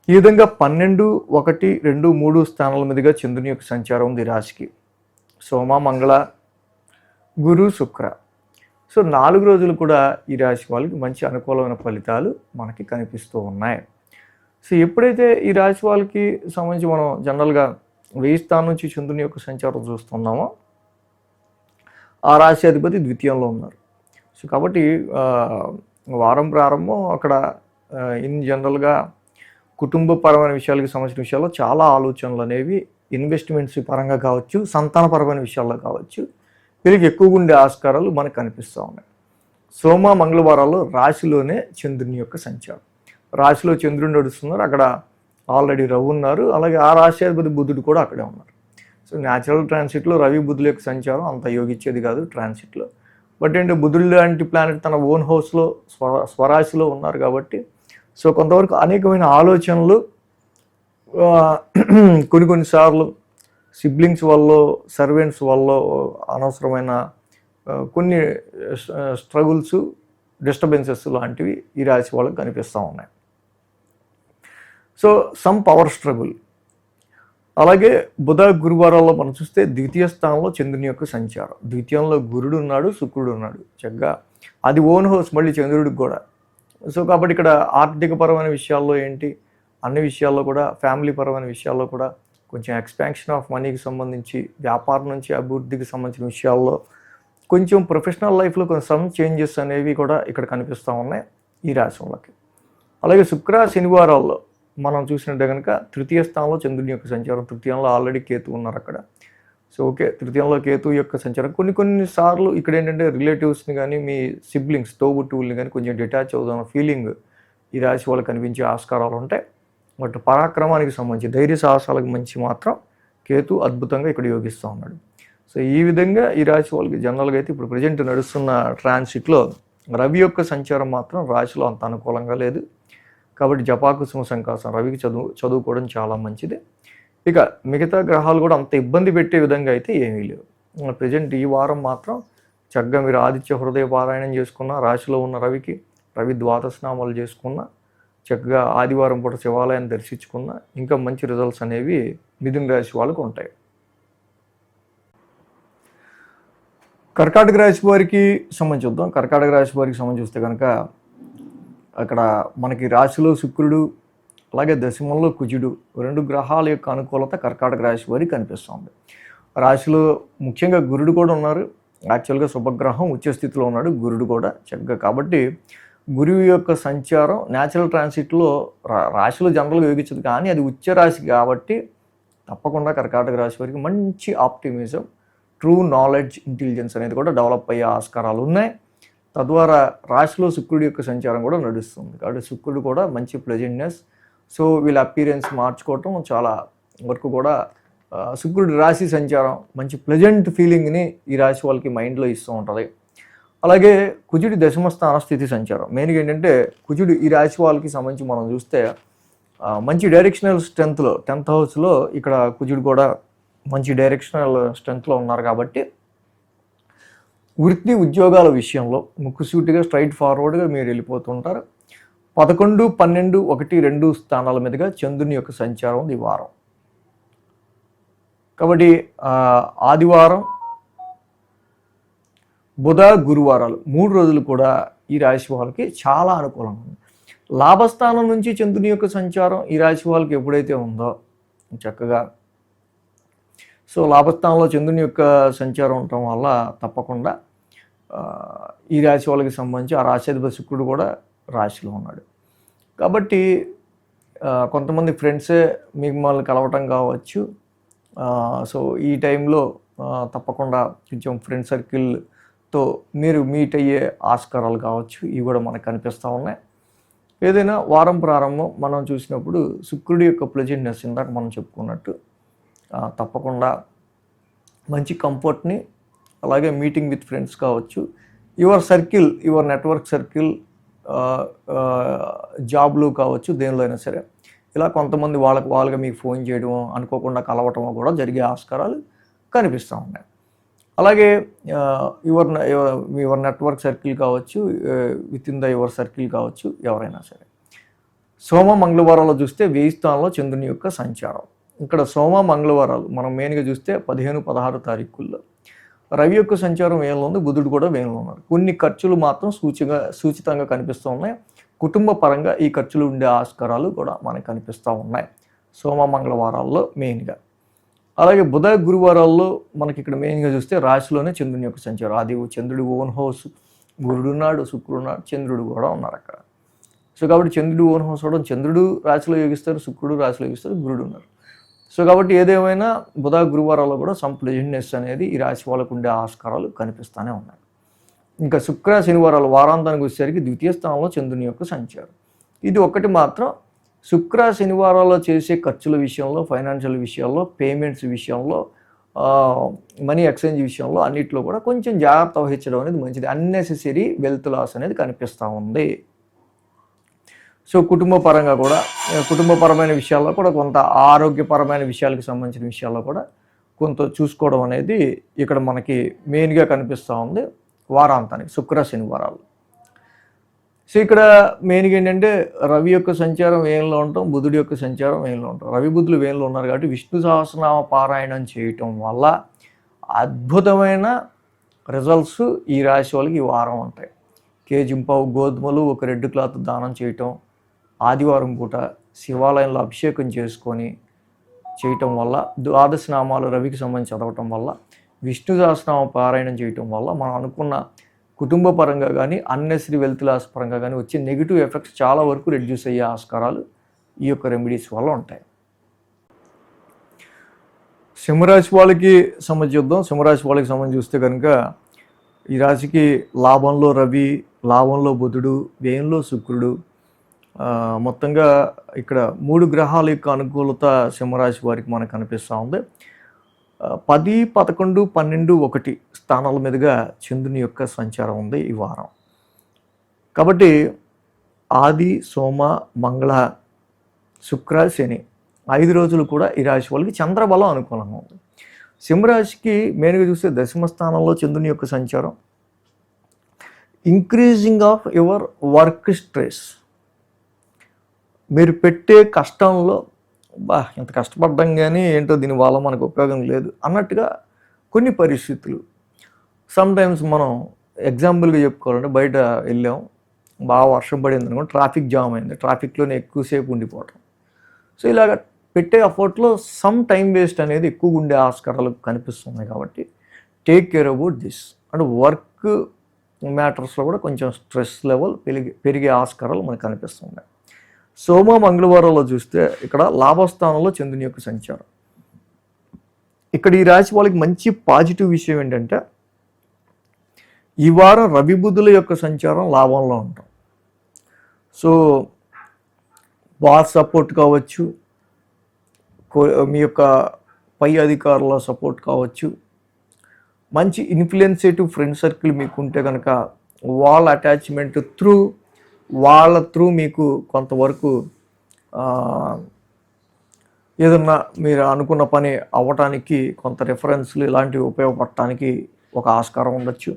ఈ విధంగా 12, 1, 2, 3 స్థానాల మీదుగా చంద్రుని యొక్క సంచారం ఉంది రాశికి. సోమ, మంగళ, గురు, శుక్ర. సో 4 రోజులు కూడా ఈ రాశి వాళ్ళకి మంచి అనుకూలమైన ఫలితాలు మనకి కనిపిస్తూ ఉన్నాయి. సో ఎప్పుడైతే ఈ రాశి వాళ్ళకి సంబంధించి మనం జనరల్గా 1000 స్థానం నుంచి చంద్రుని యొక్క సంచారం చూస్తున్నామో ఆ రాశి అధిపతి ద్వితీయంలో ఉన్నారు. సో కాబట్టి వారం ప్రారంభం అక్కడ ఇన్ జనరల్గా కుటుంబపరమైన విషయాలకు సంబంధించిన విషయాల్లో చాలా ఆలోచనలు అనేవి ఇన్వెస్ట్మెంట్స్ పరంగా కావచ్చు, సంతానపరమైన విషయాల్లో కావచ్చు, వీళ్ళకి ఎక్కువగా ఉండే ఆస్కారాలు మనకు కనిపిస్తూ ఉన్నాయి. సోమ, మంగళవారాల్లో రాశిలోనే చంద్రుని యొక్క సంచారం. రాశిలో చంద్రుడు నడుస్తున్నారు, అక్కడ ఆల్రెడీ రవి ఉన్నారు, అలాగే ఆ రాశి అధిపతి బుధుడు కూడా అక్కడే ఉన్నారు. సో న్యాచురల్ ట్రాన్సిట్లో రవి బుధుల యొక్క సంచారం అంత యోగిచ్చేది కాదు ట్రాన్సిట్లో. బట్ ఏంటి బుధుడు లాంటి ప్లానెట్ తన ఓన్ హౌస్లో స్వరాశిలో ఉన్నారు కాబట్టి సో కొంతవరకు అనేకమైన ఆలోచనలు కొన్నిసార్లు సిబ్లింగ్స్ వల్ల, సర్వెంట్స్ వల్ల అనవసరమైన కొన్ని స్ట్రగుల్స్, డిస్టర్బెన్సెస్ లాంటివి ఈ రాశి వాళ్ళకి కనిపిస్తూ ఉన్నాయి. So some power struggle. అలాగే బుధ, గురువారాల్లో మనం చూస్తే ద్వితీయ స్థానంలో చంద్రుని యొక్క సంచారం. ద్వితీయంలో గురుడు ఉన్నాడు, శుక్రుడు ఉన్నాడు. చక్కగా అది ఓన్ హౌస్ మళ్ళీ చంద్రుడికి కూడా. సో కాబట్టి ఇక్కడ ఆర్థికపరమైన విషయాల్లో ఏంటి, అన్ని విషయాల్లో కూడా, ఫ్యామిలీ పరమైన విషయాల్లో కూడా కొంచెం ఎక్స్పాన్షన్ ఆఫ్ మనీకి సంబంధించి, వ్యాపారం నుంచి అభివృద్ధికి సంబంధించిన విషయాల్లో కొంచెం ప్రొఫెషనల్ లైఫ్లో కొంచెం సమ్ చేంజెస్ అనేవి కూడా ఇక్కడ కనిపిస్తూ ఉన్నాయి ఈ రాశి వాళ్ళకి. అలాగే శుక్ర, శనివారాల్లో మనం చూసినట్టే కనుక తృతీయ స్థానంలో చంద్రుని యొక్క సంచారం, తృతీయంలో ఆల్రెడీ కేతు ఉన్నారు అక్కడ. సో ఓకే, తృతీయంలో కేతు యొక్క సంచారం కొన్నిసార్లు ఇక్కడ ఏంటంటే రిలేటివ్స్ని కానీ, మీ సిబ్లింగ్స్, తోబుట్టువుల్ని కానీ కొంచెం డిటాచ్ అవుతున్న ఫీలింగ్ ఈ రాశి వాళ్ళకి కనిపించే ఆస్కారాలు ఉంటాయి. బట్ పరాక్రమానికి సంబంధించి, ధైర్య సాహసాలకు మంచి మాత్రం కేతు అద్భుతంగా ఇక్కడ యోగిస్తూ ఉన్నాడు. సో ఈ విధంగా ఈ రాశి వాళ్ళకి జనరల్గా అయితే ఇప్పుడు ప్రజెంట్ నడుస్తున్న ట్రాన్సిట్లో రవి యొక్క సంచారం మాత్రం రాశిలో అంత అనుకూలంగా లేదు. కాబట్టి జపాకుసుమ సంకాసం రవికి చదువుకోవడం చాలా మంచిది. ఇక మిగతా గ్రహాలు కూడా అంత ఇబ్బంది పెట్టే విధంగా అయితే ఏమీ లేవు. ప్రజెంట్ ఈ వారం మాత్రం చక్కగా మీరు ఆదిత్య హృదయ పారాయణం చేసుకున్న, రాశిలో ఉన్న రవి ద్వాదశనామాలు చేసుకున్న, చక్కగా ఆదివారం పూట శివాలయాన్ని దర్శించుకున్న ఇంకా మంచి రిజల్ట్స్ అనేవి మిథున రాశి వాళ్ళకు ఉంటాయి. కర్కాటక రాశి వారికి సంబంధించి చూద్దాం. కర్కాటక రాశి వారికి సంబంధించి చూస్తే కనుక అక్కడ మనకి రాశిలో శుక్రుడు, అలాగే దశమంలో కుజుడు, 2 గ్రహాల యొక్క అనుకూలత కర్కాటక రాశి వారికి కనిపిస్తుంది. రాశిలో ముఖ్యంగా గురుడు కూడా ఉన్నారు. యాక్చువల్గా శుభగ్రహం ఉచ్చ స్థితిలో ఉన్నాడు గురుడు కూడా చక్కగా. కాబట్టి గురువు యొక్క సంచారం న్యాచురల్ ట్రాన్సిట్లో రాశిలో జనరల్గా యోగించదు, కానీ అది ఉచ్చ రాశి కాబట్టి తప్పకుండా కర్కాటక రాశి వారికి మంచి ఆప్టిమిజం, ట్రూ నాలెడ్జ్, ఇంటెలిజెన్స్ అనేది కూడా డెవలప్ అయ్యే ఆస్కారాలు ఉన్నాయి. తద్వారా రాశిలో శుక్రుడి యొక్క సంచారం కూడా నడుస్తుంది కాబట్టి శుక్రుడు కూడా మంచి ప్లెజెంట్నెస్. సో వీళ్ళ అపీరెన్స్ మార్చుకోవటం చాలా వరకు కూడా శుక్రుడి రాశి సంచారం మంచి ప్లెజెంట్ ఫీలింగ్ని ఈ రాశి వాళ్ళకి మైండ్లో ఇస్తూ ఉంటుంది. అలాగే కుజుడి దశమ స్థాన స్థితి సంచారం మెయిన్గా ఏంటంటే కుజుడు ఈ రాశి వాళ్ళకి సంబంధించి మనం చూస్తే మంచి డైరెక్షనల్ స్ట్రెంత్లో 10th హౌస్లో ఇక్కడ కుజుడు కూడా మంచి డైరెక్షనల్ స్ట్రెంత్లో ఉన్నారు కాబట్టి వృత్తి ఉద్యోగాల విషయంలో ముక్కుసూటిగా స్ట్రైట్ ఫార్వర్డ్గా మీరు వెళ్ళిపోతుంటారు. 11, 12, 1, 2 స్థానాల మీదుగా చంద్రుని యొక్క సంచారం ఉంది ఈ వారం. కాబట్టి ఆదివారం, బుధ, గురువారాలు 3 రోజులు కూడా ఈ రాశి వాళ్ళకి చాలా అనుకూలంగా ఉంది. లాభస్థానం నుంచి చంద్రుని యొక్క సంచారం ఈ రాశి వాళ్ళకి ఎప్పుడైతే ఉందో చక్కగా, సో లాభస్థానంలో చంద్రుని యొక్క సంచారం ఉండటం వల్ల తప్పకుండా ఈ రాశి వాళ్ళకి సంబంధించి ఆ రాశ్యాధిపతి శుక్రుడు కూడా రాశిలో ఉన్నాడు. కాబట్టి కొంతమంది ఫ్రెండ్సే మిమ్మల్ని కలవటం కావచ్చు. సో ఈ టైంలో తప్పకుండా కొంచెం ఫ్రెండ్ సర్కిల్తో మీరు మీట్ అయ్యే ఆస్కారాలు కావచ్చు, ఇవి కూడా మనకు కనిపిస్తూ ఉన్నాయి. ఏదైనా వారం ప్రారంభం మనం చూసినప్పుడు శుక్రుడి యొక్క ప్లెజెంట్నెస్ ఇందాక మనం చెప్పుకున్నట్టు తప్పకుండా మంచి కంఫర్ట్ని, అలాగే మీటింగ్ విత్ ఫ్రెండ్స్ కావచ్చు, your circle, your network circle, జాబ్లు కావచ్చు, దేనిలో అయినా సరే ఇలా కొంతమంది వాళ్ళగా మీకు ఫోన్ చేయడమో అనుకోకుండా కలవటమో కూడా జరిగే ఆస్కారాలు కనిపిస్తూ ఉన్నాయి. అలాగే యువర్ నెట్వర్క్ సర్కిల్ కావచ్చు, with in the your circle కావచ్చు, ఎవరైనా సరే. సోమ మంగళవారాల్లో చూస్తే 1000 స్థానంలో చంద్రుని యొక్క సంచారం. ఇక్కడ సోమ మంగళవారాలు మనం మెయిన్గా చూస్తే 15, 16 తారీఖుల్లో రవి యొక్క సంచారం వేయంలో ఉంది, బుధుడు కూడా వేయంలో ఉన్నారు. కొన్ని ఖర్చులు మాత్రం సూచితంగా కనిపిస్తూ ఉన్నాయి. కుటుంబ పరంగా ఈ ఖర్చులు ఉండే ఆస్కారాలు కూడా మనకు కనిపిస్తూ ఉన్నాయి సోమ మంగళవారాల్లో మెయిన్గా. అలాగే బుధ గురువారాల్లో మనకి ఇక్కడ మెయిన్గా చూస్తే రాశిలోనే చంద్రుని యొక్క సంచారం. అది చంద్రుడి ఓన్ హౌస్, గురుడు ఉన్నాడు, శుక్రుడు ఉన్నాడు, చంద్రుడు కూడా ఉన్నారు అక్కడ. సో కాబట్టి చంద్రుడు ఓన్ హౌస్ అవడం, చంద్రుడు రాశిలో యోగిస్తారు, శుక్రుడు రాశిలో యోగిస్తారు, గురుడు ఉన్నారు. సో కాబట్టి ఏదేమైనా బుధ గురువారాల్లో కూడా సమ్ ప్లెజెంట్నెస్ అనేది ఈ రాశి వాళ్ళకు ఉండే ఆస్కారాలు కనిపిస్తూనే ఉన్నాయి. ఇంకా శుక్ర శనివారాలు వారాంతానికి వచ్చేసరికి 2వ స్థానంలో చంద్రుని యొక్క సంచారం. ఇది ఒక్కటి మాత్రం శుక్ర శనివారాల్లో చేసే ఖర్చుల విషయంలో, ఫైనాన్షియల్ విషయాల్లో, పేమెంట్స్ విషయంలో, మనీ ఎక్స్చేంజ్ విషయంలో అన్నింటిలో కూడా కొంచెం జాగ్రత్త వహించడం అనేది మంచిది. అన్నెసెసరీ వెల్త్ లాస్ అనేది కనిపిస్తూ ఉంది. సో కుటుంబపరమైన విషయాల్లో కూడా కొంత ఆరోగ్యపరమైన విషయాలకు సంబంధించిన విషయాల్లో కూడా కొంత చూసుకోవడం అనేది ఇక్కడ మనకి మెయిన్గా కనిపిస్తూ ఉంది వారాంతానికి శుక్ర శనివారాలు. సో ఇక్కడ మెయిన్గా ఏంటంటే రవి యొక్క సంచారం వేయంలో ఉంటాం, బుధుడి యొక్క సంచారం వేయంలో ఉంటాం. రవి బుధులు వేయంలో ఉన్నారు కాబట్టి విష్ణు సహస్రనామ పారాయణం చేయటం వల్ల అద్భుతమైన రిజల్ట్స్ ఈ రాశి వాళ్ళకి ఈ వారం ఉంటాయి. కేజింపావు గోధుమలు, ఒక రెడ్ క్లాత్ దానం చేయటం, ఆదివారం పూట శివాలయంలో అభిషేకం చేసుకొని చేయటం వల్ల, ద్వాదశ నామాలు రవికి సంబంధించి చదవటం వల్ల, విష్ణు సహస్రనామ పారాయణం చేయటం వల్ల మనం అనుకున్న కుటుంబ పరంగా కానీ అన్నెసరీ వెల్త్ లాస్ పరంగా కానీ వచ్చే నెగిటివ్ ఎఫెక్ట్స్ చాలా వరకు రెడ్యూస్ అయ్యే ఆస్కారాలు ఈ యొక్క రెమెడీస్ వల్ల ఉంటాయి. సింహరాశి వాళ్ళకి సంబంధించి చూద్దాం. సింహరాశి వాళ్ళకి సంబంధించి చూస్తే కనుక ఈ రాశికి లాభంలో రవి, లాభంలో బుధుడు, వ్యయంలో శుక్రుడు, మొత్తంగా ఇక్కడ 3 గ్రహాల యొక్క అనుకూలత సింహరాశి వారికి మనకు కనిపిస్తూ ఉంది. 10, 11, 12, 1 స్థానాల మీదుగా చంద్రుని యొక్క సంచారం ఉంది ఈ వారం. కాబట్టి ఆది, సోమ, మంగళ, శుక్ర, శని 5 రోజులు కూడా ఈ రాశి వాళ్ళకి చంద్రబలం అనుకూలంగా ఉంది. సింహరాశికి మెయిన్గా చూస్తే దశమ స్థానంలో చంద్రుని యొక్క సంచారం, increasing of your work stress. మీరు పెట్టే కష్టంలో ఇంత కష్టపడ్డం కానీ ఏంటో దీనివల్ల మనకు ఉపయోగం లేదు అన్నట్టుగా కొన్ని పరిస్థితులు. సమ్టైమ్స్ మనం ఎగ్జాంపుల్గా చెప్పుకోవాలంటే బయట వెళ్ళాం, బాగా వర్షం పడింది అనుకో, ట్రాఫిక్ జామ్ అయింది, ట్రాఫిక్లోనే ఎక్కువసేపు ఉండిపోవటం. సో ఇలాగ పెట్టే ఎఫర్ట్‌లో సమ్ టైమ్ వేస్ట్ అనేది ఎక్కువగా ఉండే ఆస్కారాలు కనిపిస్తున్నాయి కాబట్టి టేక్ కేర్ అబౌట్ దిస్. అంటే వర్క్ మ్యాటర్స్‌లో కూడా కొంచెం స్ట్రెస్ లెవెల్ పెరిగే ఆస్కారాలు మనకు కనిపిస్తున్నాయి. సోమ, మంగళవారాల్లో చూస్తే ఇక్కడ లాభస్థానంలో చంద్రుని యొక్క సంచారం. ఇక్కడ ఈ రాశి వాళ్ళకి మంచి పాజిటివ్ విషయం ఏంటంటే ఈ వారం రవి బుధుల యొక్క సంచారం లాభంలో ఉంటాం. సో బాస్ సపోర్ట్ కావచ్చు, మీ యొక్క పై అధికారుల సపోర్ట్ కావచ్చు, మంచి ఇన్ఫ్లుయెన్సేటివ్ ఫ్రెండ్ సర్కిల్ మీకు ఉంటే కనుక వాళ్ళ అటాచ్మెంట్ వాళ్ళ త్రూ మీకు కొంతవరకు ఏదన్నా మీరు అనుకున్న పని అవ్వటానికి కొంత రిఫరెన్స్లు ఇలాంటివి ఉపయోగపడటానికి ఒక ఆస్కారం ఉండొచ్చు.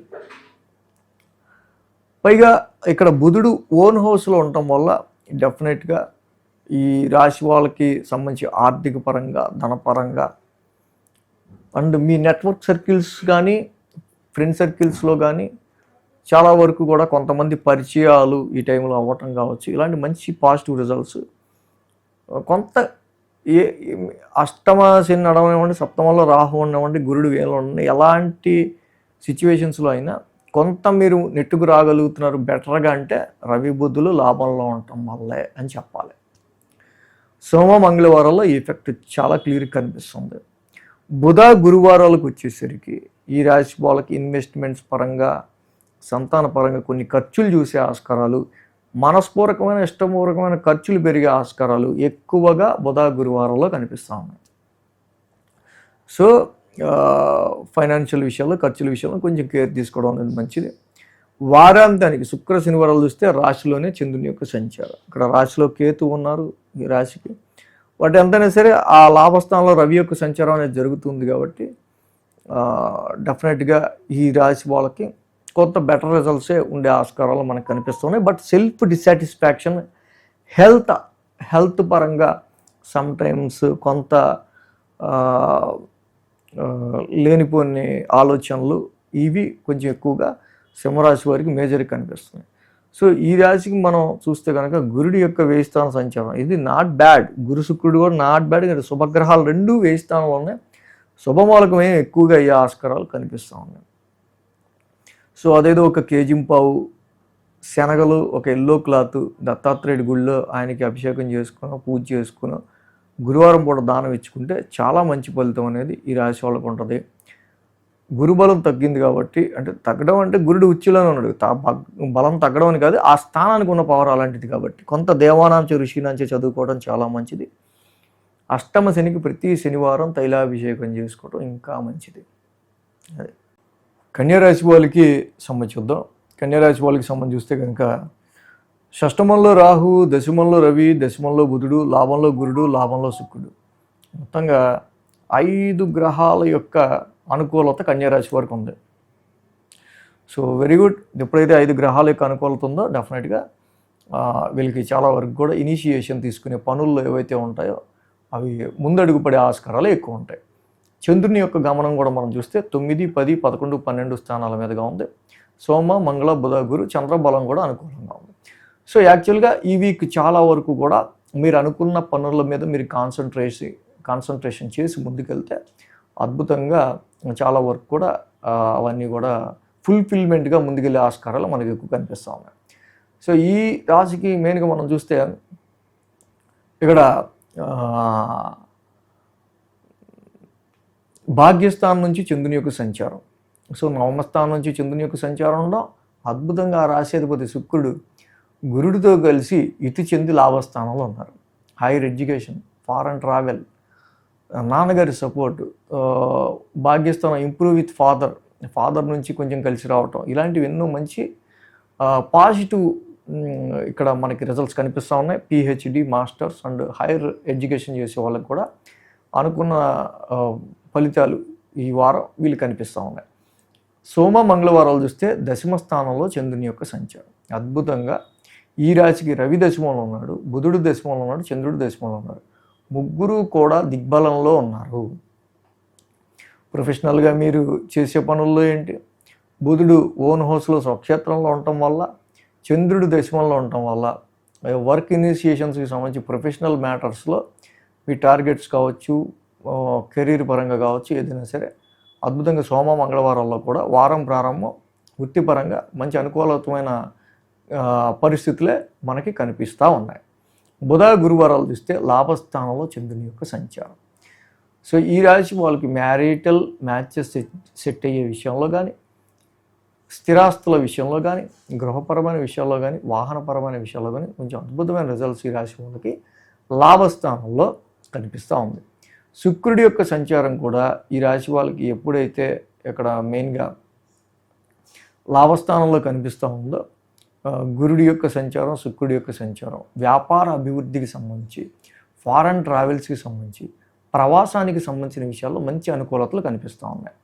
పైగా ఇక్కడ బుధుడు ఓన్ హౌస్లో ఉండటం వల్ల డెఫినెట్గా ఈ రాశి వాళ్ళకి సంబంధించి ఆర్థిక పరంగా, ధనపరంగా అండ్ మీ నెట్వర్క్ సర్కిల్స్ కానీ, ఫ్రెండ్ సర్కిల్స్లో కానీ చాలా వరకు కూడా కొంతమంది పరిచయాలు ఈ టైంలో అవ్వటం కావచ్చు. ఇలాంటి మంచి పాజిటివ్ రిజల్ట్స్ కొంత అష్టమ శని నడవనివ్వండి, సప్తమంలో రాహు ఉండనివ్వండి, గురుడు వేలో ఉండండి, ఎలాంటి సిచ్యువేషన్స్లో అయినా కొంత మీరు నెట్టుకు రాగలుగుతున్నారు బెటర్గా అంటే రవి బుధులు లాభంలో ఉండటం వల్లే అని చెప్పాలి. సోమ, మంగళవారాల్లో ఈ ఎఫెక్ట్ చాలా క్లియర్గా కనిపిస్తుంది. బుధ, గురువారాలకు వచ్చేసరికి ఈ రాశి వాళ్ళకి ఇన్వెస్ట్మెంట్స్ పరంగా, సంతాన పరంగా కొన్ని ఖర్చులు చూసే ఆస్కారాలు, మనస్పూర్వకమైన ఇష్టపూర్వకమైన ఖర్చులు పెరిగే ఆస్కారాలు ఎక్కువగా బుధ, గురువారంలో కనిపిస్తూ ఉన్నాయి. సో ఫైనాన్షియల్ విషయాల్లో, ఖర్చుల విషయంలో కొంచెం కేర్ తీసుకోవడం అనేది మంచిది. వారాంతానికి శుక్ర, శనివారాలు చూస్తే రాశిలోనే చంద్రుని యొక్క సంచారం. ఇక్కడ రాశిలో కేతు ఉన్నారు ఈ రాశికి. వాటి ఎంతైనా సరే ఆ లాభస్థానంలో రవి యొక్క సంచారం అనేది జరుగుతుంది కాబట్టి డెఫినెట్గా ఈ రాశి వాళ్ళకి కొంత బెటర్ రిజల్ట్సే ఉండే ఆస్కారాలు మనకు కనిపిస్తున్నాయి. బట్ సెల్ఫ్ డిసాటిస్ఫాక్షన్, హెల్త్ పరంగా సమ్టైమ్స్ కొంత లేనిపోని ఆలోచనలు ఇవి కొంచెం ఎక్కువగా సింహరాశి వారికి మేజర్గా కనిపిస్తున్నాయి. సో ఈ రాశికి మనం చూస్తే కనుక గురుడి యొక్క వేయిస్థాన సంచారం ఇది నాట్ బ్యాడ్. గురు శుక్రుడు కూడా నాట్ బ్యాడ్. శుభగ్రహాలు రెండూ వేయిస్థానంలో ఉన్నాయి. శుభమూలకమే ఎక్కువగా అయ్యే ఆస్కారాలు కనిపిస్తూ ఉన్నాయి. సో అదేదో ఒక కేజింపావు శనగలు, ఒక ఎల్లో క్లాత్ దత్తాత్రేయుడి గుళ్ళో ఆయనకి అభిషేకం చేసుకుని, పూజ చేసుకుని, గురువారం పూట దానం ఇచ్చుకుంటే చాలా మంచి ఫలితం అనేది ఈ రాశి వాళ్ళకు ఉంటుంది. గురుబలం తగ్గింది కాబట్టి, అంటే తగ్గడం అంటే గురుడు ఉచ్చులోనే ఉన్నాడు, బలం తగ్గడం అని కాదు, ఆ స్థానానికి ఉన్న పవర్ అలాంటిది కాబట్టి కొంత దేవానాంచ ఋషినాంచ చదువుకోవడం చాలా మంచిది. అష్టమ శనికి ప్రతి శనివారం తైలాభిషేకం చేసుకోవడం ఇంకా మంచిది. అదే కన్యారాశి వాళ్ళకి సంబంధించుద్దాం. కన్యారాశి వాళ్ళకి సంబంధించి చూస్తే కనుక షష్టమంలో రాహు, దశమంలో రవి, దశమంలో బుధుడు, లాభంలో గురుడు, లాభంలో శుక్రుడు, మొత్తంగా 5 గ్రహాల యొక్క అనుకూలత కన్యారాశి వారికి ఉంది. So very good. ఎప్పుడైతే 5 గ్రహాల యొక్క అనుకూలత ఉందో డెఫినెట్గా వీళ్ళకి చాలా వరకు కూడా ఇనిషియేషన్ తీసుకునే పనుల్లో ఏవైతే ఉంటాయో అవి ముందడుగు పడే ఆస్కారాలు ఎక్కువ ఉంటాయి. చంద్రుని యొక్క గమనం కూడా మనం చూస్తే 9, 10, 11, 12 స్థానాల మీదుగా ఉంది. సోమ, మంగళ, బుధ, గురు, చంద్రబలం కూడా అనుకూలంగా ఉంది. సో యాక్చువల్గా ఈ వీక్ చాలా వరకు కూడా మీరు అనుకున్న పనుల మీద మీరు కాన్సన్ట్రేషన్ చేసి ముందుకెళ్తే అద్భుతంగా చాలా వరకు కూడా అవన్నీ కూడా ఫుల్ఫిల్మెంట్గా ముందుకెళ్ళే ఆస్కారాలు మనకు ఎక్కువ కనిపిస్తూ ఉన్నాయి. సో ఈ రాశికి మెయిన్గా మనం చూస్తే ఇక్కడ భాగ్యస్థానం నుంచి చంద్రుని యొక్క సంచారం, సో నవమస్థానం నుంచి చంద్రుని యొక్క సంచారం ఉండడం అద్భుతంగా ఆ రాశిధిపతి శుక్రుడు గురుడితో కలిసి ఇటు చెంది లాభస్థానంలో ఉన్నారు. హైయర్ ఎడ్యుకేషన్, ఫారెన్ ట్రావెల్, నాన్నగారి సపోర్ట్, భాగ్యస్థానం ఇంప్రూవ్ విత్ ఫాదర్ నుంచి కొంచెం కలిసి రావటం, ఇలాంటివి ఎన్నో మంచి పాజిటివ్ ఇక్కడ మనకి రిజల్ట్స్ కనిపిస్తూ ఉన్నాయి. PhD, masters and higher education చేసే వాళ్ళకి కూడా అనుకున్న ఫలితాలు ఈ వారం వీళ్ళు కనిపిస్తూ ఉన్నాయి. సోమ, మంగళవారాలు చూస్తే దశమ స్థానంలో చంద్రుని యొక్క సంచారం అద్భుతంగా ఈ రాశికి రవి దశమంలో ఉన్నాడు, బుధుడు దశమంలో ఉన్నాడు, చంద్రుడు దశమంలో ఉన్నాడు. ముగ్గురు కూడా దిగ్బలంలో ఉన్నారు. ప్రొఫెషనల్గా మీరు చేసే పనుల్లో ఏంటి, బుధుడు ఓన్ హౌస్లో స్వక్షేత్రంలో ఉండటం వల్ల, చంద్రుడు దశమంలో ఉండటం వల్ల వర్క్ ఇనిషియేషన్స్కి సంబంధించి ప్రొఫెషనల్ మ్యాటర్స్లో మీ టార్గెట్స్ కావచ్చు, కెరీర్ పరంగా కావచ్చు, ఏదైనా సరే అద్భుతంగా సోమ మంగళవారాల్లో కూడా వారం ప్రారంభం వృత్తిపరంగా మంచి అనుకూలమైన పరిస్థితులే మనకి కనిపిస్తూ ఉన్నాయి. బుధ గురువారాలు చూస్తే లాభస్థానంలో చంద్రుని యొక్క సంచారం. సో ఈ రాశి వాళ్ళకి మ్యారిటల్ మ్యాచెస్ సెట్ అయ్యే విషయంలో కానీ, స్థిరాస్తుల విషయంలో కానీ, గృహపరమైన విషయాల్లో కానీ, వాహనపరమైన విషయాల్లో కానీ కొంచెం అద్భుతమైన రిజల్ట్స్ ఈ రాశి వాళ్ళకి లాభస్థానంలో కనిపిస్తూ ఉంది. శుక్రుడి యొక్క సంచారం కూడా ఈ రాశి వాళ్ళకి ఎప్పుడైతే ఇక్కడ మెయిన్గా లాభస్థానంలో కనిపిస్తూ ఉందో, గురుడి యొక్క సంచారం, శుక్రుడి యొక్క సంచారం వ్యాపార అభివృద్ధికి సంబంధించి, ఫారెన్ ట్రావెల్స్కి సంబంధించి, ప్రవాసానికి సంబంధించిన విషయాల్లో మంచి అనుకూలతలు కనిపిస్తూ ఉన్నాయి.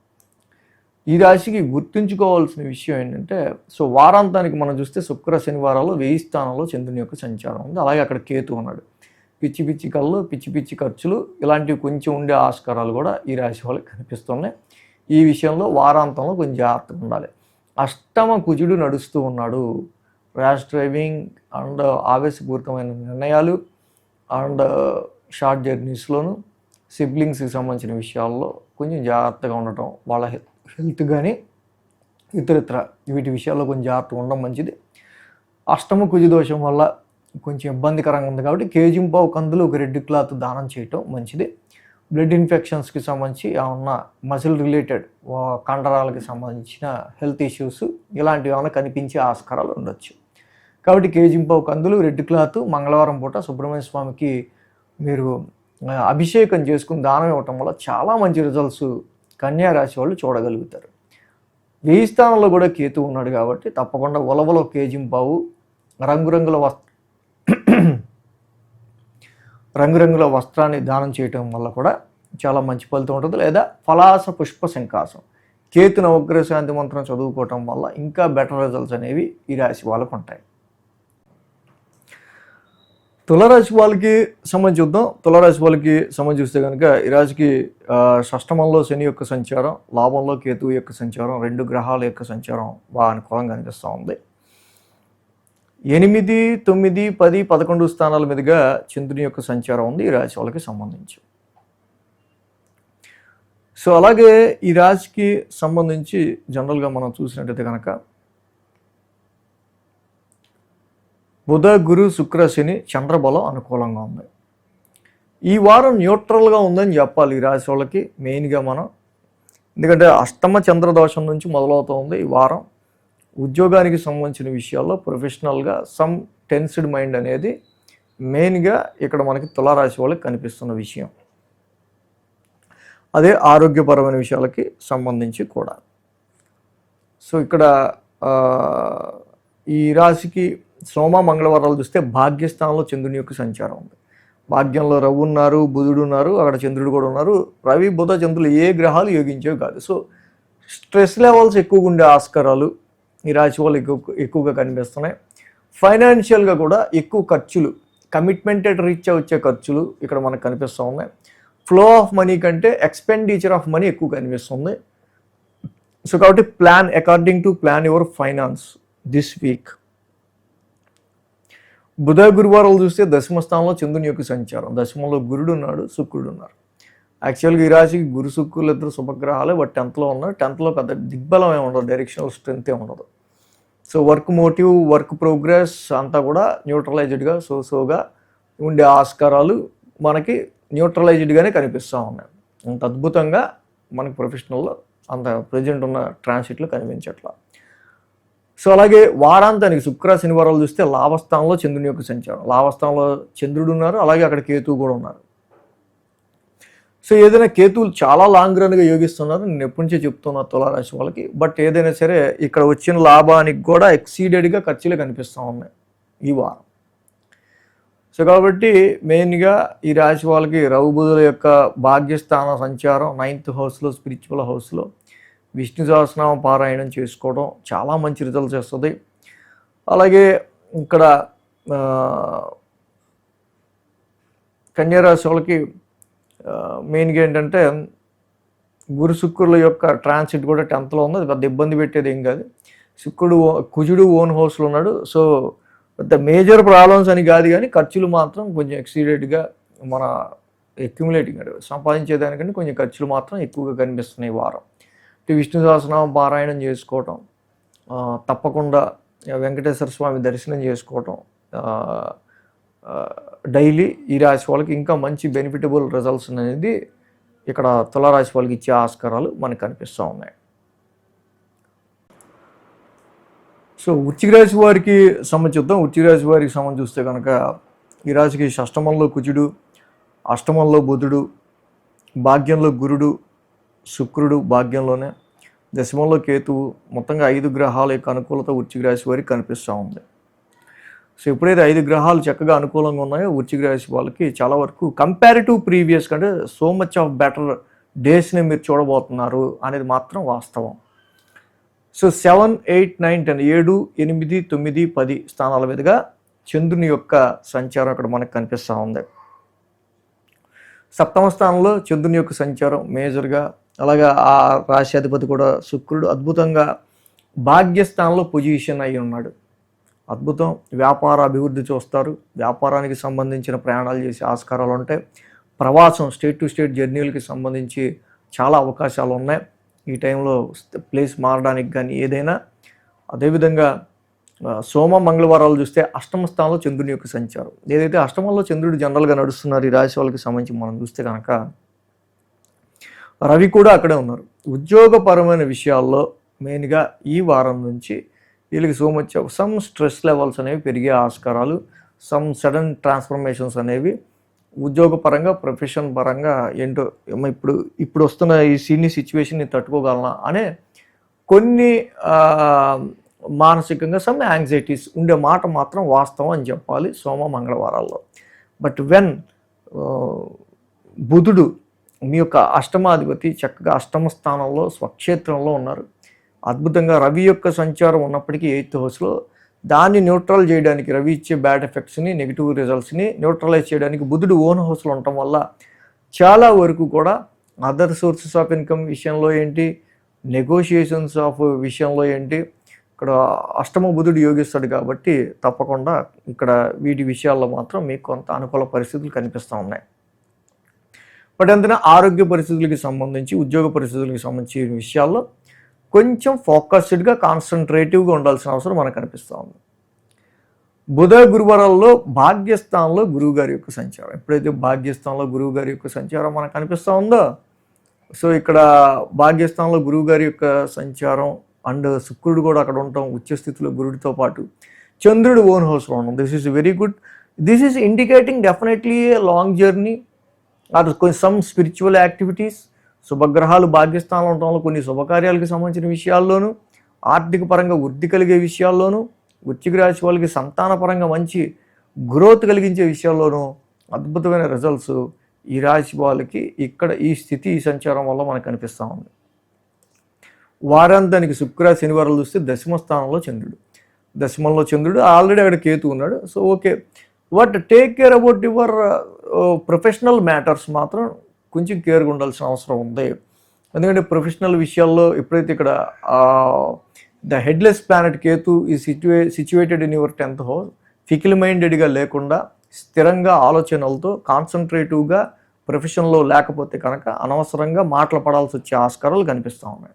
ఈ రాశికి గుర్తుంచుకోవాల్సిన విషయం ఏంటంటే, సో వారాంతానికి మనం చూస్తే శుక్ర శనివారాలు 1000 స్థానంలో చంద్రుని యొక్క సంచారం ఉంది. అలాగే అక్కడ కేతు ఉన్నాడు. పిచ్చి పిచ్చి కళ్ళు, పిచ్చి పిచ్చి ఖర్చులు ఇలాంటివి కొంచెం ఉండే ఆస్కారాలు కూడా ఈ రాశి వాళ్ళకి కనిపిస్తున్నాయి. ఈ విషయంలో వారాంతంలో కొంచెం జాగ్రత్తగా ఉండాలి. అష్టమ కుజుడు నడుస్తూ ఉన్నాడు. ర్యాష్ డ్రైవింగ్ అండ్ ఆవేశపూరితమైన నిర్ణయాలు అండ్ షార్ట్ జర్నీస్లోను, సిబ్లింగ్స్కి సంబంధించిన విషయాల్లో కొంచెం జాగ్రత్తగా ఉండటం, వాళ్ళ హెల్త్ కానీ ఇతరితర వీటి విషయాల్లో కొంచెం జాగ్రత్తగా ఉండడం మంచిది. అష్టమ కుజు దోషం వల్ల కొంచెం ఇబ్బందికరంగా ఉంది కాబట్టి కేజింపావు కందులు ఒక రెడ్ క్లాత్ దానం చేయటం మంచిది. బ్లడ్ ఇన్ఫెక్షన్స్కి సంబంధించి ఏమన్నా మజిల్ రిలేటెడ్ కండరాలకి సంబంధించిన హెల్త్ ఇష్యూస్ ఇలాంటివి ఏమైనా కనిపించే ఆస్కారాలు ఉండొచ్చు. కాబట్టి కేజింపావు కందులు, రెడ్ క్లాత్ మంగళవారం పూట సుబ్రహ్మణ్య స్వామికి మీరు అభిషేకం చేసుకుని దానం ఇవ్వటం వల్ల చాలా మంచి రిజల్ట్స్ కన్యా రాశి వాళ్ళు చూడగలుగుతారు. 1000 స్థానంలో కూడా కేతు ఉన్నాడు కాబట్టి తప్పకుండా ఉలవలో కేజింపావు, రంగురంగుల వస్త్రాన్ని దానం చేయటం వల్ల కూడా చాలా మంచి ఫలితం ఉంటుంది. లేదా ఫలాస పుష్ప శంకాసం కేతు నవగ్రహ శాంతి మంత్రం చదువుకోవటం వల్ల ఇంకా బెటర్ రిజల్ట్స్ అనేవి ఈ రాశి వాళ్ళకు ఉంటాయి. తులారాశి వాళ్ళకి సంబంధించి చూద్దాం. తులారాశి వాళ్ళకి సంబంధించి చూస్తే కనుక ఈ రాశికి షష్టమంలో శని యొక్క సంచారం, లాభంలో కేతువు యొక్క సంచారం, 2 గ్రహాల యొక్క సంచారం బాగా అనుకూలంగా కనిపిస్తూ ఉంది. 8, 9, 10, 11 స్థానాల మీదుగా చంద్రుని యొక్క సంచారం ఉంది ఈ రాశి వాళ్ళకి సంబంధించి. సో అలాగే ఈ రాశికి సంబంధించి జనరల్గా మనం చూసినట్టయితే కనుక బుధ, గురు, శుక్ర, శని, చంద్రబలం అనుకూలంగా ఉంది. ఈ వారం న్యూట్రల్గా ఉందని చెప్పాలి ఈ రాశి వాళ్ళకి మెయిన్గా మనం. ఎందుకంటే అష్టమ చంద్రదోషం నుంచి మొదలవుతుంది ఈ వారం. ఉద్యోగానికి సంబంధించిన విషయాల్లో ప్రొఫెషనల్గా సమ్ టెన్స్డ్ మైండ్ అనేది మెయిన్గా ఇక్కడ మనకి తులారాశి వాళ్ళకి కనిపిస్తున్న విషయం. అదే ఆరోగ్యపరమైన విషయాలకి సంబంధించి కూడా. సో ఇక్కడ ఈ రాశికి సోమ మంగళవారాలు చూస్తే భాగ్యస్థానంలో చంద్రుని యొక్క సంచారం ఉంది. భాగ్యంలో రవి ఉన్నారు, బుధుడు ఉన్నారు, అక్కడ చంద్రుడు కూడా ఉన్నారు. రవి, బుధ, చంద్రులు ఏ గ్రహాలు యోగించేవి కాదు. సో స్ట్రెస్ లెవెల్స్ ఎక్కువగా ఉండే ఆస్కారాలు ఈ రాశి వాళ్ళు ఎక్కువగా కనిపిస్తున్నాయి. ఫైనాన్షియల్గా కూడా ఎక్కువ ఖర్చులు, కమిట్మెంటెడ్ రీచ్ వచ్చే ఖర్చులు ఇక్కడ మనకు కనిపిస్తూ ఉన్నాయి. ఫ్లో ఆఫ్ మనీ కంటే ఎక్స్పెండిచర్ ఆఫ్ మనీ ఎక్కువ కనిపిస్తుంది. సో కాబట్టి plan according to plan your finance this week. బుధ గురువారాలు చూస్తే దశమ స్థానంలో చంద్రుని యొక్క సంచారం, దశమంలో గురుడు ఉన్నాడు, శుక్రుడు ఉన్నారు. యాక్చువల్గా ఈ రాశికి గురు శుక్రులు ఇద్దరు శుభగ్రహాలే, బట్ 10th ఉన్నారు. 10th పెద్ద దిగ్బలం ఏమి ఉండదు, డైరెక్షనల్ స్ట్రెంత్ ఏమి ఉండదు. So work motive, work progress అంతా కూడా న్యూట్రలైజ్డ్గా సోగా ఉండే ఆస్కారాలు మనకి న్యూట్రలైజ్డ్గానే కనిపిస్తూ ఉన్నాయి. అంత అద్భుతంగా మనకి ప్రొఫెషనల్లో అంత ప్రజెంట్ ఉన్న ట్రాన్సిట్లు కనిపించట్లా. సో అలాగే వారాంతానికి శుక్ర శనివారాలు చూస్తే లాభస్థానంలో చంద్రుని యొక్క సంచారం, లాభస్థానంలో చంద్రుడు ఉన్నారు, అలాగే అక్కడ కేతువు కూడా ఉన్నారు. సో ఏదైనా కేతువులు చాలా లాంగ్ రన్గా యోగిస్తున్నారు, నేను ఎప్పటి నుంచే చెప్తున్నా తులారాశి వాళ్ళకి. బట్ ఏదైనా సరే ఇక్కడ వచ్చిన లాభానికి కూడా ఎక్సీడెడ్గా ఖర్చులే కనిపిస్తూ ఉన్నాయి ఈ వారం. సో కాబట్టి మెయిన్గా ఈ రాశి వాళ్ళకి రవి బుధుల యొక్క భాగ్యస్థాన సంచారం 9th హౌస్లో, స్పిరిచువల్ హౌస్లో విష్ణు సహస్రనామ పారాయణం చేసుకోవడం చాలా మంచి రిజల్ట్స్ వస్తుంది. అలాగే ఇక్కడ కన్యారాశి వాళ్ళకి మెయిన్గా ఏంటంటే గురు శుక్రుల యొక్క ట్రాన్సిట్ కూడా 10th ఉంది. అది పెద్ద ఇబ్బంది పెట్టేది ఏం కాదు. కుజుడు ఓన్ హౌస్లో ఉన్నాడు. సో పెద్ద మేజర్ ప్రాబ్లమ్స్ అని కాదు, కానీ ఖర్చులు మాత్రం కొంచెం ఎక్సీడెడ్గా మన అక్యుములేటింగ్ అంటే సంపాదించేదానికంటే కొంచెం ఖర్చులు మాత్రం ఎక్కువగా కనిపిస్తున్నాయి ఈ వారం. విష్ణు సహస్రనామం పారాయణం చేసుకోవటం, తప్పకుండా వెంకటేశ్వర స్వామి దర్శనం చేసుకోవటం, డైలీ ఈ రాశి వాళ్ళకి ఇంకా మంచి బెనిఫిటబుల్ రిజల్ట్స్ అనేది ఇక్కడ తులారాశి వాళ్ళకి ఇచ్చే ఆస్కారాలు మనకు కనిపిస్తూ ఉన్నాయి. సో వృశ్చిక రాశి వారికి సంబంధించుద్దాం. వృశ్చిక రాశి వారికి సంబంధించి చూస్తే కనుక ఈ రాశికి షష్టమంలో కుజుడు, అష్టమంలో బుధుడు, భాగ్యంలో గురుడు, శుక్రుడు భాగ్యంలోనే, దశమంలో కేతువు, మొత్తంగా 5 గ్రహాల యొక్క అనుకూలత వృశ్చిక రాశి వారికి కనిపిస్తూ ఉంది. సో ఎప్పుడైతే 5 గ్రహాలు చక్కగా అనుకూలంగా ఉన్నాయో వృశ్చిక రాశి వాళ్ళకి చాలా వరకు కంపారిటివ్ ప్రీవియస్ కంటే సో మచ్ ఆఫ్ బెటర్ డేస్ని మీరు చూడబోతున్నారు అనేది మాత్రం వాస్తవం. సో 7, 8, 9, 10 7, 8, 9, 10 స్థానాల మీదుగా చంద్రుని యొక్క సంచారం ఇక్కడ మనకు కనిపిస్తూ ఉంది. సప్తమ స్థానంలో చంద్రుని యొక్క సంచారం మేజర్గా, అలాగా ఆ రాశి అధిపతి కూడా శుక్రుడు అద్భుతంగా భాగ్యస్థానంలో పొజిషన్ అయి ఉన్నాడు. అద్భుతం. వ్యాపార అభివృద్ధి చూస్తారు, వ్యాపారానికి సంబంధించిన ప్రయాణాలు చేసే ఆస్కారాలు ఉంటాయి, ప్రవాసం స్టేట్ టు స్టేట్ జర్నీలకి సంబంధించి చాలా అవకాశాలు ఉన్నాయి ఈ టైంలో ప్లేస్ మారడానికి కానీ ఏదైనా. అదేవిధంగా సోమ మంగళవారాలు చూస్తే అష్టమ స్థానంలో చంద్రుని యొక్క సంచారం, ఏదైతే అష్టమంలో చంద్రుడు జనరల్గా నడుస్తున్నారు ఈ రాశి వాళ్ళకి సంబంధించి మనం చూస్తే కనుక రవి కూడా అక్కడే ఉన్నారు. ఉద్యోగపరమైన విషయాల్లో మెయిన్గా ఈ వారం నుంచి వీళ్ళకి so much some stress levels అనేవి పెరిగే ఆస్కారాలు, సమ్ సడన్ ట్రాన్స్ఫర్మేషన్స్ అనేవి ఉద్యోగపరంగా ప్రొఫెషన్ పరంగా ఏంటో ఇప్పుడు వస్తున్న ఈ సీనియర్ సిచ్యువేషన్ని తట్టుకోగలనా అనే కొన్ని మానసికంగా సమ్ యాంగ్జైటీస్ ఉండే మాట మాత్రం వాస్తవం అని చెప్పాలి సోమ మంగళవారాల్లో. బట్ వెన్ బుధుడు మీ యొక్క అష్టమాధిపతి చక్కగా అష్టమ స్థానంలో స్వక్షేత్రంలో ఉన్నారు, అద్భుతంగా రవి యొక్క సంచారం ఉన్నప్పటికీ 8th హౌస్లో దాన్ని న్యూట్రల్ చేయడానికి, రవి ఇచ్చే బ్యాడ్ ఎఫెక్ట్స్ని నెగిటివ్ రిజల్ట్స్ని న్యూట్రలైజ్ చేయడానికి బుధుడు ఓన్ హౌస్లో ఉండటం వల్ల చాలా వరకు కూడా అదర్ సోర్సెస్ ఆఫ్ ఇన్కమ్ విషయంలో ఏంటి, నెగోషియేషన్స్ ఆఫ్ విషయంలో ఏంటి, ఇక్కడ అష్టమ బుధుడు యోగిస్తాడు కాబట్టి తప్పకుండా ఇక్కడ వీటి విషయాల్లో మాత్రం మీకు కొంత అనుకూల పరిస్థితులు కనిపిస్తూ ఉన్నాయి. బట్ అంతేనా ఆరోగ్య పరిస్థితులకి సంబంధించి, ఉద్యోగ పరిస్థితులకి సంబంధించిన విషయాల్లో కొంచెం ఫోకస్డ్గా కాన్సన్ట్రేటివ్గా ఉండాల్సిన అవసరం మనకు కనిపిస్తూ ఉంది. బుధ గురువారాల్లో భాగ్యస్థానంలో గురువు గారి యొక్క సంచారం, ఎప్పుడైతే భాగ్యస్థానంలో గురువు గారి యొక్క సంచారం మనకు కనిపిస్తూ ఉందో, సో ఇక్కడ భాగ్యస్థానంలో గురువు గారి యొక్క సంచారం అండ్ శుక్రుడు కూడా అక్కడ ఉండటం, ఉచ్చస్థితిలో గురుడితో పాటు చంద్రుడు ఓన్ హౌస్లో ఉండడం, this is very good. This is indicating definitely a long journey or some spiritual activities. శుభగ్రహాలు భాగ్యస్థానంలో ఉండటంలో కొన్ని శుభకార్యాలకు సంబంధించిన విషయాల్లోనూ, ఆర్థిక పరంగా వృద్ధి కలిగే విషయాల్లోనూ, వృశ్చిక రాశి వాళ్ళకి సంతాన పరంగా మంచి గ్రోత్ కలిగించే విషయాల్లోనూ అద్భుతమైన రిజల్ట్స్ ఈ రాశి వాళ్ళకి ఇక్కడ ఈ స్థితి, ఈ సంచారం వల్ల మనకు కనిపిస్తూ ఉంది. వారాంతానికి శుక్ర శనివారాలు చూస్తే దశమ స్థానంలో చంద్రుడు, దశమంలో చంద్రుడు ఆల్రెడీ అక్కడ కేతు ఉన్నాడు. So okay, but take care about your professional matters మాత్రం కొంచెం కేర్గా ఉండాల్సిన అవసరం ఉంది. ఎందుకంటే ప్రొఫెషనల్ విషయాల్లో ఎప్పుడైతే ఇక్కడ ద హెడ్లెస్ ప్లానెట్ కేతు ఈ situated in your 10th house, fickle మైండెడ్గా లేకుండా స్థిరంగా ఆలోచనలతో కాన్సన్ట్రేటివ్గా ప్రొఫెషన్లో లేకపోతే కనుక అనవసరంగా మాటలు పడాల్సి వచ్చే ఆస్కారాలు కనిపిస్తూ ఉన్నాయి.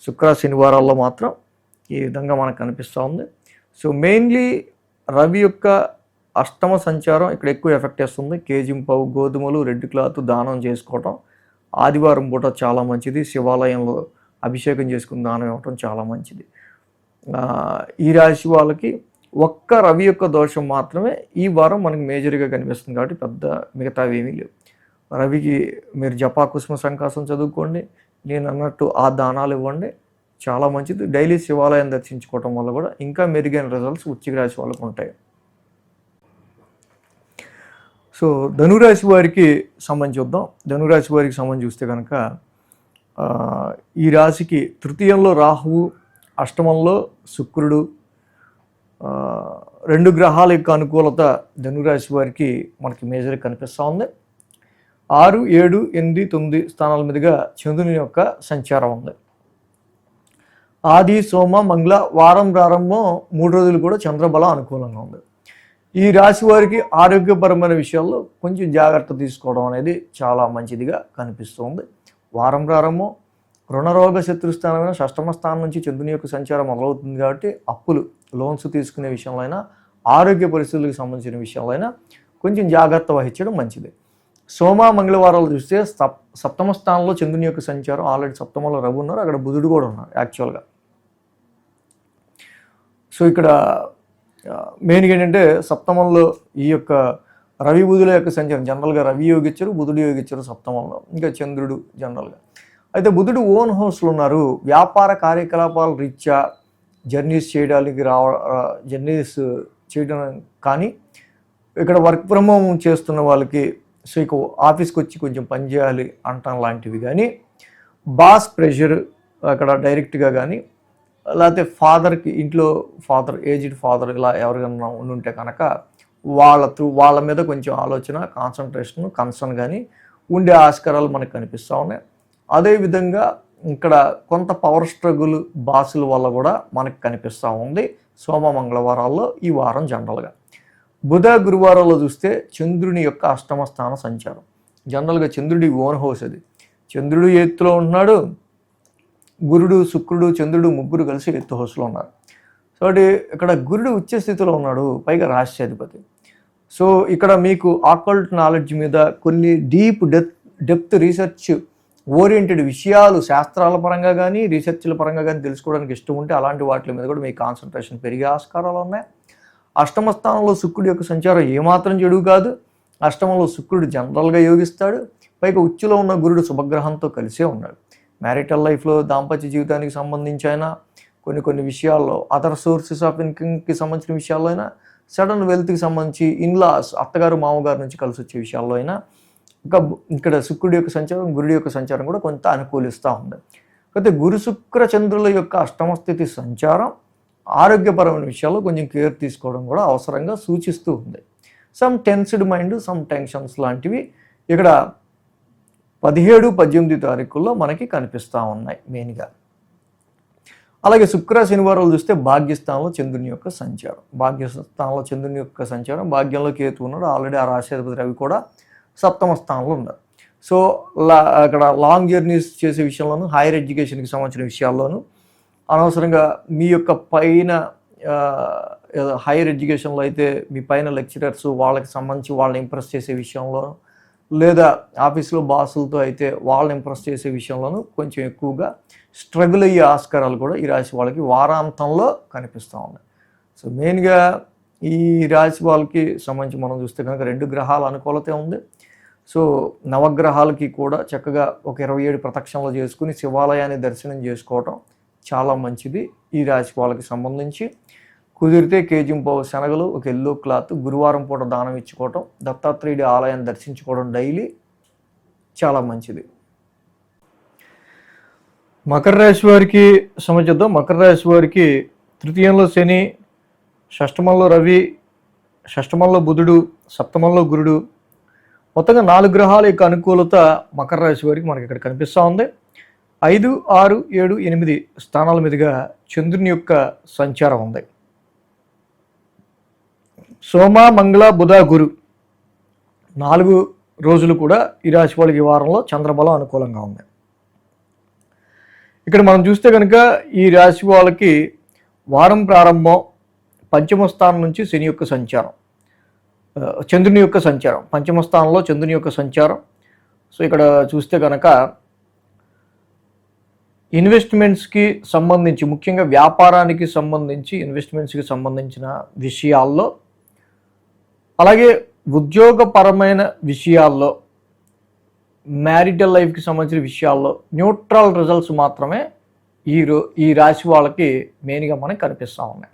శుక్ర శనివారాల్లో మాత్రం ఈ విధంగా మనకు కనిపిస్తూ ఉంది. సో మెయిన్లీ రవి యొక్క అష్టమ సంచారం ఇక్కడ ఎక్కువ ఎఫెక్ట్ చేస్తుంది. కేజింపావు గోధుమలు, రెడ్ క్లాత్ దానం చేసుకోవటం ఆదివారం పూట చాలా మంచిది. శివాలయంలో అభిషేకం చేసుకుని దానం ఇవ్వటం చాలా మంచిది. ఈ రాశి వాళ్ళకి ఒక్క రవి యొక్క దోషం మాత్రమే ఈ వారం మనకి మేజర్గా కనిపిస్తుంది కాబట్టి పెద్ద మిగతావి ఏమీ లేవు. రవికి మీరు జపా కుసుమ సంకాసం చదువుకోండి, నేను అన్నట్టు ఆ దానాలు ఇవ్వండి, చాలా మంచిది. డైలీ శివాలయం దర్శించుకోవటం వల్ల కూడా ఇంకా మెరుగైన రిజల్ట్స్ వృశ్చిక రాశి వాళ్ళకు ఉంటాయి. సో ధనురాశి వారికి సంబంధించి చూద్దాం. ధనురాశి వారికి సంబంధించి చూస్తే కనుక ఈ రాశికి తృతీయంలో రాహువు, అష్టమంలో శుక్రుడు, 2 గ్రహాల యొక్క అనుకూలత ధనురాశి వారికి మనకి మేజర్గా కనిపిస్తూ ఉంది. 6, 7, 8, 9 స్థానాల మీదుగా చంద్రుని యొక్క సంచారం ఉంది. ఆది, సోమ, మంగళ వారం ప్రారంభం 3 రోజులు కూడా చంద్రబలం అనుకూలంగా ఉంది. ఈ రాశి వారికి ఆరోగ్యపరమైన విషయాల్లో కొంచెం జాగ్రత్త తీసుకోవడం అనేది చాలా మంచిదిగా కనిపిస్తుంది. వారం ప్రారంభం రుణరోగ శత్రుస్థానమైన షష్టమ స్థానం నుంచి చంద్రుని యొక్క సంచారం మొదలవుతుంది కాబట్టి అప్పులు, లోన్స్ తీసుకునే విషయంలో అయినా, ఆరోగ్య పరిస్థితులకు సంబంధించిన విషయంలో అయినా కొంచెం జాగ్రత్త వహించడం మంచిది. సోమ మంగళవారాలు చూస్తే సప్తమ స్థానంలో చంద్రుని యొక్క సంచారం, ఆల్రెడీ సప్తమంలో రవి ఉన్నారు, అక్కడ బుధుడు కూడా ఉన్నారు యాక్చువల్గా. సో ఇక్కడ మెయిన్గా ఏంటంటే సప్తమంలో ఈ యొక్క రవి బుధుల యొక్క సంచారం, జనరల్గా రవి యోగించారు, బుధుడు యోగించారు సప్తమంలో, ఇంకా చంద్రుడు జనరల్గా. అయితే బుధుడు ఓన్ హౌస్లో ఉన్నారు. వ్యాపార కార్యకలాపాల రీత్యా జర్నీస్ చేయడం కానీ ఇక్కడ వర్క్ ఫ్రమ్ హోమ్ చేస్తున్న వాళ్ళకి సో ఇక ఆఫీస్కి వచ్చి కొంచెం పని చేయాలి అంటాం లాంటివి కానీ, బాస్ ప్రెషర్ అక్కడ డైరెక్ట్గా కానీ, లేకపోతే ఫాదర్కి ఇంట్లో ఏజ్డ్ ఫాదర్ ఇలా ఎవరికైనా ఉండుంటే కనుక వాళ్ళ మీద కొంచెం ఆలోచన, కాన్సన్ట్రేషన్, కన్సర్న్ కానీ ఉండే ఆస్కారాలు మనకు కనిపిస్తూ ఉన్నాయి. అదేవిధంగా ఇక్కడ కొంత పవర్ స్ట్రగుల్ బాసుల వల్ల కూడా మనకు కనిపిస్తూ ఉంది సోమ మంగళవారాల్లో ఈ వారం జనరల్గా. బుధ గురువారాల్లో చూస్తే చంద్రుని యొక్క అష్టమ స్థాన సంచారం, జనరల్గా చంద్రుడి ఓన్ హౌస్ అది. చంద్రుడు ఎత్తులో ఉంటున్నాడు, గురుడు, శుక్రుడు, చంద్రుడు ముగ్గురు కలిసి ఎత్తు హౌస్లో ఉన్నారు. కాబట్టి ఇక్కడ గురుడు ఉచ్చ స్థితిలో ఉన్నాడు, పైగా రాష్ట్రాధిపతి. సో ఇక్కడ మీకు ఆకల్ట్ నాలెడ్జ్ మీద కొన్ని డెప్త్ రీసెర్చ్ ఓరియంటెడ్ విషయాలు శాస్త్రాల పరంగా కానీ రీసెర్చ్ల పరంగా కానీ తెలుసుకోవడానికి ఇష్టం ఉంటే అలాంటి వాటి మీద కూడా మీ కాన్సన్ట్రేషన్ పెరిగే ఆస్కారాలు ఉన్నాయి. అష్టమ స్థానంలో శుక్రుడి యొక్క సంచారం ఏమాత్రం చెడు కాదు. అష్టమంలో శుక్రుడు జనరల్గా యోగిస్తాడు, పైగా ఉచ్చులో ఉన్న గురుడు శుభగ్రహంతో కలిసే ఉన్నాడు. మ్యారిటల్ లైఫ్లో దాంపత్య జీవితానికి సంబంధించి అయినా, కొన్ని విషయాల్లో అదర్ సోర్సెస్ ఆఫ్ ఇన్కమ్కి సంబంధించిన విషయాల్లో అయినా, సడన్ వెల్త్కి సంబంధించి ఇన్లాస్ అత్తగారు మామగారు నుంచి కలిసి వచ్చే విషయాల్లో అయినా ఇంకా ఇక్కడ శుక్రుడి యొక్క సంచారం, గురుడి యొక్క సంచారం కూడా కొంత అనుకూలిస్తూ ఉంది. అయితే గురు శుక్ర చంద్రుల యొక్క అష్టమ స్థితి సంచారం ఆరోగ్యపరమైన విషయాల్లో కొంచెం కేర్ తీసుకోవడం కూడా అవసరంగా సూచిస్తూ ఉంది. Some tensed mind, some tensions లాంటివి ఇక్కడ 17-18 తారీఖుల్లో మనకి కనిపిస్తూ ఉన్నాయి మెయిన్గా. అలాగే శుక్ర శనివారాలు చూస్తే భాగ్యస్థానంలో చంద్రుని యొక్క సంచారం, భాగ్యంలో కేతు ఉన్నాడు, ఆల్రెడీ ఆ రాశిధిపతి రవి కూడా సప్తమ స్థానంలో ఉన్నారు. సో అక్కడ లాంగ్ జర్నీస్ చేసే విషయంలోనూ, హైయర్ ఎడ్యుకేషన్కి సంబంధించిన విషయాల్లోనూ, అనవసరంగా మీ యొక్క పైన హైయర్ ఎడ్యుకేషన్లో అయితే మీ పైన లెక్చరర్స్ వాళ్ళకి సంబంధించి వాళ్ళని ఇంప్రెస్ చేసే విషయంలోనూ, లేదా ఆఫీస్లో బాసులతో అయితే వాళ్ళని ఇంప్రెస్ చేసే విషయంలోనూ కొంచెం ఎక్కువగా స్ట్రగుల్ అయ్యే ఆస్కారాలు కూడా ఈ రాశి వాళ్ళకి వారాంతంలో కనిపిస్తూ ఉన్నాయి. సో మెయిన్గా ఈ రాశి వాళ్ళకి సంబంధించి మనం చూస్తే కనుక 2 గ్రహాల అనుకూలత ఉంది. సో నవగ్రహాలకి కూడా చక్కగా ఒక 27 ప్రదక్షిణలు చేసుకుని శివాలయాన్ని దర్శనం చేసుకోవటం చాలా మంచిది. ఈ రాశి వాళ్ళకి సంబంధించి కుదిరితే కేజింపావు శనగలు, ఒక ఎల్లో క్లాత్ గురువారం పూట దానం ఇచ్చుకోవటం, దత్తాత్రేయుడి ఆలయాన్ని దర్శించుకోవడం డైలీ చాలా మంచిది. మకర రాశి వారికి సంబంధించి మకర రాశి వారికి తృతీయంలో శని, షష్టమంలో రవి, షష్టమంలో బుధుడు, సప్తమంలో గురుడు, మొత్తంగా 4 గ్రహాల యొక్క అనుకూలత మకర రాశి వారికి మనకి ఇక్కడ కనిపిస్తూ ఉంది. 5, 6, 7, 8 స్థానాల మీదుగా చంద్రుని యొక్క సంచారం ఉంది. సోమ, మంగళ, బుధ, గురు 4 రోజులు కూడా ఈ రాశి వాళ్ళకి ఈ వారంలో చంద్రబలం అనుకూలంగా ఉంది. ఇక్కడ మనం చూస్తే కనుక ఈ రాశి వాళ్ళకి వారం ప్రారంభం పంచమ స్థానం నుంచి శని యొక్క సంచారం, చంద్రుని యొక్క సంచారం, పంచమ స్థానంలో చంద్రుని యొక్క సంచారం. సో ఇక్కడ చూస్తే కనుక ఇన్వెస్ట్మెంట్స్కి సంబంధించి, ముఖ్యంగా వ్యాపారానికి సంబంధించి ఇన్వెస్ట్మెంట్స్కి సంబంధించిన విషయాల్లో, అలాగే ఉద్యోగపరమైన విషయాల్లో, మ్యారిటల్ లైఫ్కి సంబంధించిన విషయాల్లో న్యూట్రల్ రిజల్ట్స్ మాత్రమే ఈ రాశి వాళ్ళకి మెయిన్గా మనకి కనిపిస్తూ ఉన్నాయి.